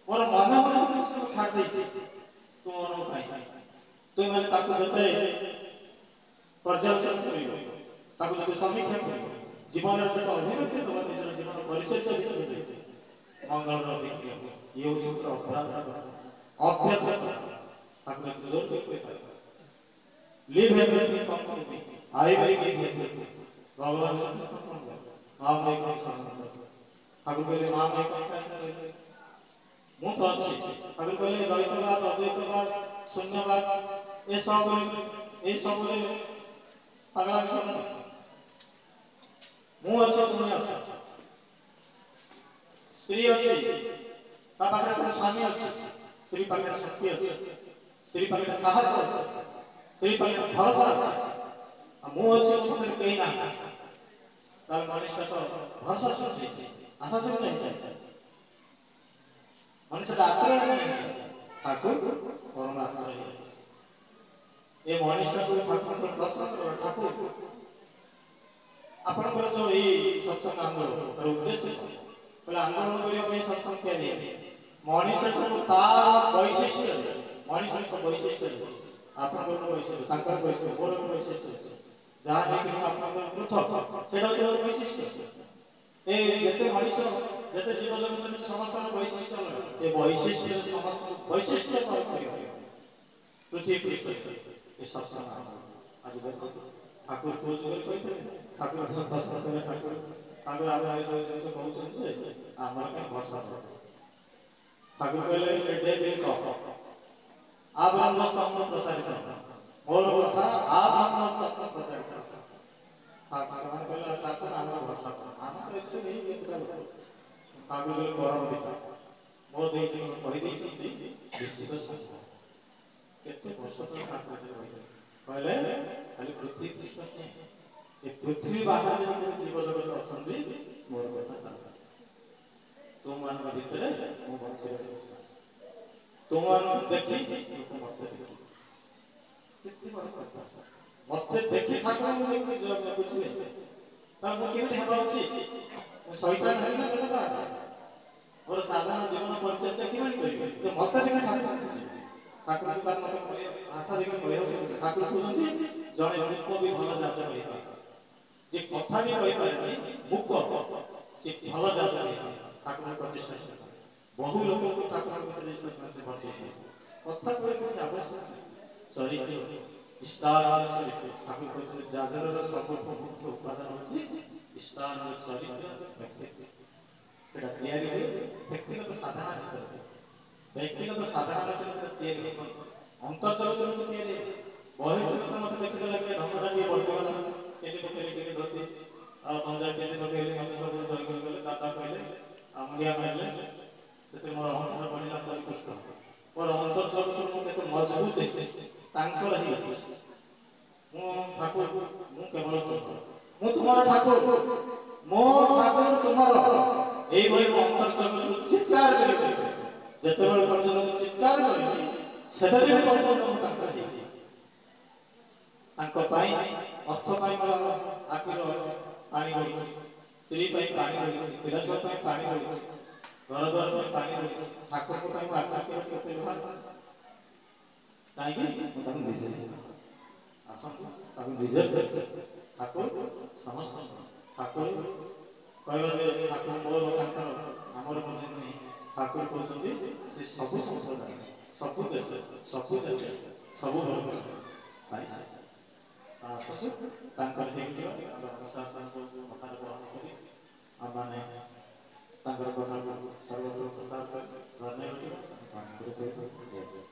ମୋର ମନ କିଛି ଛାଡ଼ି ଦେଇଛି ତୁମମାନଙ୍କ ପାଇଁ। ତୁମେମାନେ ତାକୁ ଯେତେ ପର୍ଯ୍ୟାଲୋଚନା କରିବ, ତାକୁ ଯେତେ ସମୀକ୍ଷା କରିବ, ଜୀବନର ଯେତେ ଅଭିବ୍ୟକ୍ତି ଦେବ, ନିଜର ଜୀବନ ପରିଚର୍ଯା ଭିତରେ ଦେବ, ମଙ୍ଗଳର ଅଭିଜ୍ଞ ଇଏ ହେଉଛି ଗୋଟେ ଅଭ୍ରାନ୍ତ ଅଭ୍ୟର୍ଥ ତାକୁ ଜୋର କରି କହିପାରିବ। Leave everything, come to me. I will give everything. ଭଗବାନ ଶ୍ରୀକୃଷ୍ଣ କଣ କହିଲେ? ମା ମେ କଣ ଶରଣ ଠାକୁର କହିଲେ ମା ମେ କଣ କହିଲେ? ମୁଁ ତ ଅଛି। ଠାକୁର କହିଲେ ଦ୍ୱୈତବାଦ, ଅଦ୍ୱୈତବାଦ, ଶୂନ୍ୟବାଦ ଏସବୁରେ ପାଗଳାମି କର। ମୁଁ ଅଛି, ତୁମେ ଅଛ। ସ୍ତ୍ରୀ ଅଛି, ତା ପାଖରେ ଗୋଟେ ସ୍ୱାମୀ ଅଛି, ସ୍ତ୍ରୀ ପାଖରେ ଶକ୍ତି ଅଛି, ସ୍ତ୍ରୀ ପାଖରେ ସାହସ ଅଛି, ସ୍ତ୍ରୀ ପାଖରେ ଭରସା ଅଛି। ଆଉ ମୁଁ ଅଛି, ମୋ ପାଖରେ କେହି ନାହାନ୍ତି। ତାହେଲେ ମଣିଷଟା ତ ଭରସା ଶୂନ୍ୟ ହେଇଯାଏ, ଆଶା ଶୂନ୍ୟ ହେଇଯାଏ, ମଣିଷଟା ଆଶ୍ରୟ ହେଇଯାଏ। ଠାକୁର ପରମ ଆଶ୍ରୟ ହେଇଯାଏ। ଏ ମଣିଷଟାକୁ ଠାକୁରଙ୍କର ପ୍ରଶ୍ନ କର, ଠାକୁର ଆପଣଙ୍କର ଯୋଉ ଏଇ ସତ୍ସଙ୍ଗ ଆନ୍ଦୋଳନର ଉଦ୍ଦେଶ୍ୟ କହିଲେ ଆନ୍ଦୋଳନ କରିବା ପାଇଁ ସତ୍ସଙ୍ଗ ତିଆରି ହେଇଛି। ମଣିଷଟାକୁ ତାର ବୈଶିଷ୍ଟ୍ୟରେ, ମଣିଷର ବୈଶିଷ୍ଟ୍ୟ ଅଛି, ଆପଣଙ୍କର ବୈଶିଷ୍ଟ୍ୟ, ତାଙ୍କର ବୈଶିଷ୍ଟ୍ୟ, ମୋର ବୈଶିଷ୍ଟ୍ୟ ଅଛି, ଯାହା ନେଇକି ମୁଁ ଆପଣଙ୍କର ପୃଥକ, ସେଇଟା ହେଉଛି ମୋର ବୈଶିଷ୍ଟ୍ୟ। ଏ ଯେତେ ମଣିଷ, ଯେତେ ଜୀବଜଗତ ସମସ୍ତଙ୍କର ବୈଶିଷ୍ଟ୍ୟ ଅଲଗା। ସେ ବୈଶିଷ୍ଟ୍ୟ ସମସ୍ତଙ୍କୁ ବୈଶିଷ୍ଟ୍ୟ କରିବା ପୃଥିବୀ ପୃଷ୍ଠରେ ଏ ସତ୍ସଙ୍ଗ ଆଜି ଦେଖନ୍ତୁ ଠାକୁର କୋଉ ଯୁଗରେ କହିଥିଲେ। ଠାକୁର ପ୍ରଶ୍ନ କଲେ, ଠାକୁର ଆମେ ଏସବୁ ଜିନିଷ କହୁଛନ୍ତି ଯେ ଆମର କାହିଁ ଭରସା ନାହିଁ। ଠାକୁର କହିଲେ ଆ ବ୍ରହ୍ମ ସ୍ତମ୍ଭ ପ୍ରସାରିତ, ମୋର କଥା ଆ ବ୍ରହ୍ମ ସ୍ତମ୍ଭ ପ୍ରସାରିତ। ସେମାନେ କହିଲେ ଠାକୁର ଆମର ଭରସା କର, ଆମେ ତ ଏଠି ଏଇ କେତେଟା ଲୋକ। ଠାକୁର କହିଲେ ପରମ ପିତା ମୋ ଦେଇ କହିଦେଇଛନ୍ତି ନିଶ୍ଚିତ ସମ୍ଭବ। କେତେ ବର୍ଷ ତଳେ ଠାକୁର କହିଲେ ଖାଲି ପୃଥିବୀ ପୃଷ୍ଠ ନୁହେଁ, ଏ ପୃଥିବୀ ବାହାରେ ଯେମିତି ଜୀବଜଗତ ଅଛନ୍ତି ମୋର କଥା ଚାଲ। ତୁମମାନଙ୍କ ଭିତରେ ମୁଁ ବଞ୍ଚିବାକୁ ଚାହେଁ, ତୁମମାନଙ୍କୁ ଦେଖି ଲୋକ ମତେ ଦେଖି। କେତେ ବଡ଼ କଥା, ମତେ ଦେଖି ଠାକୁରଙ୍କୁ ବୁଝିବେ। ତାହେଲେ ମୁଁ କେମିତି ହେବା ଉଚିତ? ମୁଁ ଶୈତାନ ହେବି ନା ଦେବତା? ମୋର ସାଧାରଣ ଜୀବନ ପରିଚର୍ଯା କିଭଳି କରିବି ଯେ ମତେ ଦେଖି ଠାକୁର ବୁଝିବେ ଠାକୁରଙ୍କୁ ତାର ମତେ ଭାଷା ଦେଖି କହିବାକୁ ଠାକୁର କହୁଛନ୍ତି ଜଣେ ମୂକ ବି ଭଲ ଯାଚ କହିପାରେ ଯେ କଥା ବି କହିପାରେନି ମୂକ ସେ ଭଲ ଯାଚ କହିପାରେ ଠାକୁର ପ୍ରତିଷ୍ଠା କରିପାରେ ବହୁ ଲୋକଙ୍କୁ ଠାକୁରଙ୍କ ପ୍ରତିଷ୍ଠା ସେ ବଞ୍ଚେଇଛନ୍ତି କଥା କହିବା କିଛି ଆବଶ୍ୟକ ନାହିଁ ଚରିତ୍ର ଇଷ୍ଟାର ଚରିତ୍ର ଠାକୁର କହିଛନ୍ତି ଯାଜନର ସବୁଠୁ ମୁଖ୍ୟ ଉପାଦାନ ହେଉଛି ଇଷ୍ଟାର ଚରିତ୍ର ବ୍ୟକ୍ତିତ୍ୱ সেটা ତିଆରି ହୁଏ ବ୍ୟକ୍ତିଗତ ସାଧନା ଭିତରେ ବ୍ୟକ୍ତିଗତ ସାଧନା ଭିତରେ ତିଆରି ହୁଏ ଅନ୍ତର୍ଜଗତକୁ ତିଆରି ବହିର୍ଜଗତ ମତେ ଦେଖିଦେଲେ କି ଢଙ୍ଗଟା ଟିକେ ବଦଳିଗଲା କେମିତି ପକେଇଲେ ଟିକେ ଧୋତି ଆଉ ପଞ୍ଜାବୀ କେମିତି ପକେଇଲେ ମତେ ସବୁ ଧରି ଗଲେ ଦାଦା କହିଲେ ଆଉ ମୁଣ୍ଡିଆ ମାରିଲେ ସେଥିରେ ମୋର ଅହଂକାର ବଢିଲା ପରିପୁଷ୍ଟ ମୋର ଅନ୍ତର୍ଜଗତରୁ ମୁଁ କେତେ ମଜବୁତ ହେଇଛି ତାଙ୍କର ହିଁ ମୁଁ ଠାକୁର ମୁଁ କେବଳ ମୁଁ ତୁମର ଠାକୁର ମୋ ଠାକୁର ତୁମର এইভাবে অন্তর্জগৎ চিৎকার করিবে যেତେବେଳେ পর্যন্ত চিৎকার করিবে সেতদিন পর্যন্ত ମୁଁ ତାଙ୍କର ହେଇବି ତାଙ୍କ ପାଇଁ ଅର୍ଥ ପାଇଁ ମୋର ଆଖିର ପାଣି ଗଳୁଛି ସ୍ତ୍ରୀ ପାଇଁ ପାଣି ଗଳୁଛି ପିଲା ଛୁଆ ପାଇଁ ପାଣି ଗଳୁଛି ଘର ଦ୍ୱାର ପାଇଁ ପାଣି ଗଳୁଛି ଠାକୁରଙ୍କ ପାଇଁ ମୁଁ ଆଖିର କେତେ ବାହାରୁଛି କାହିଁକି ମୁଁ ତାଙ୍କୁ ନିଜେ ଆସନ୍ତୁ ତାଙ୍କୁ ନିଜେ ଠାକୁର ସମସ୍ତଙ୍କ ଠାକୁର କହିବା ଯେ ଠାକୁର ମୋର ତାଙ୍କର ଆମର ମଧ୍ୟ ନୁହେଁ ଠାକୁର କହୁଛନ୍ତି ସେ ସବୁ ସମ୍ପ୍ରଦାୟ ସବୁ ଦେଶ ସବୁ ଜାତି ସବୁ ବର୍ଗ ପାଇଁ ଆସନ୍ତୁ ତାଙ୍କର ହେଇଥିବା ଆମର ପ୍ରଶାସନକୁ କଥାରେ ଗ୍ରହଣ କରି ଆମମାନେ ତାଙ୍କର କଥାକୁ ସର୍ବତ୍ର ପ୍ରସାର କରି ଧନ୍ୟ କରିବା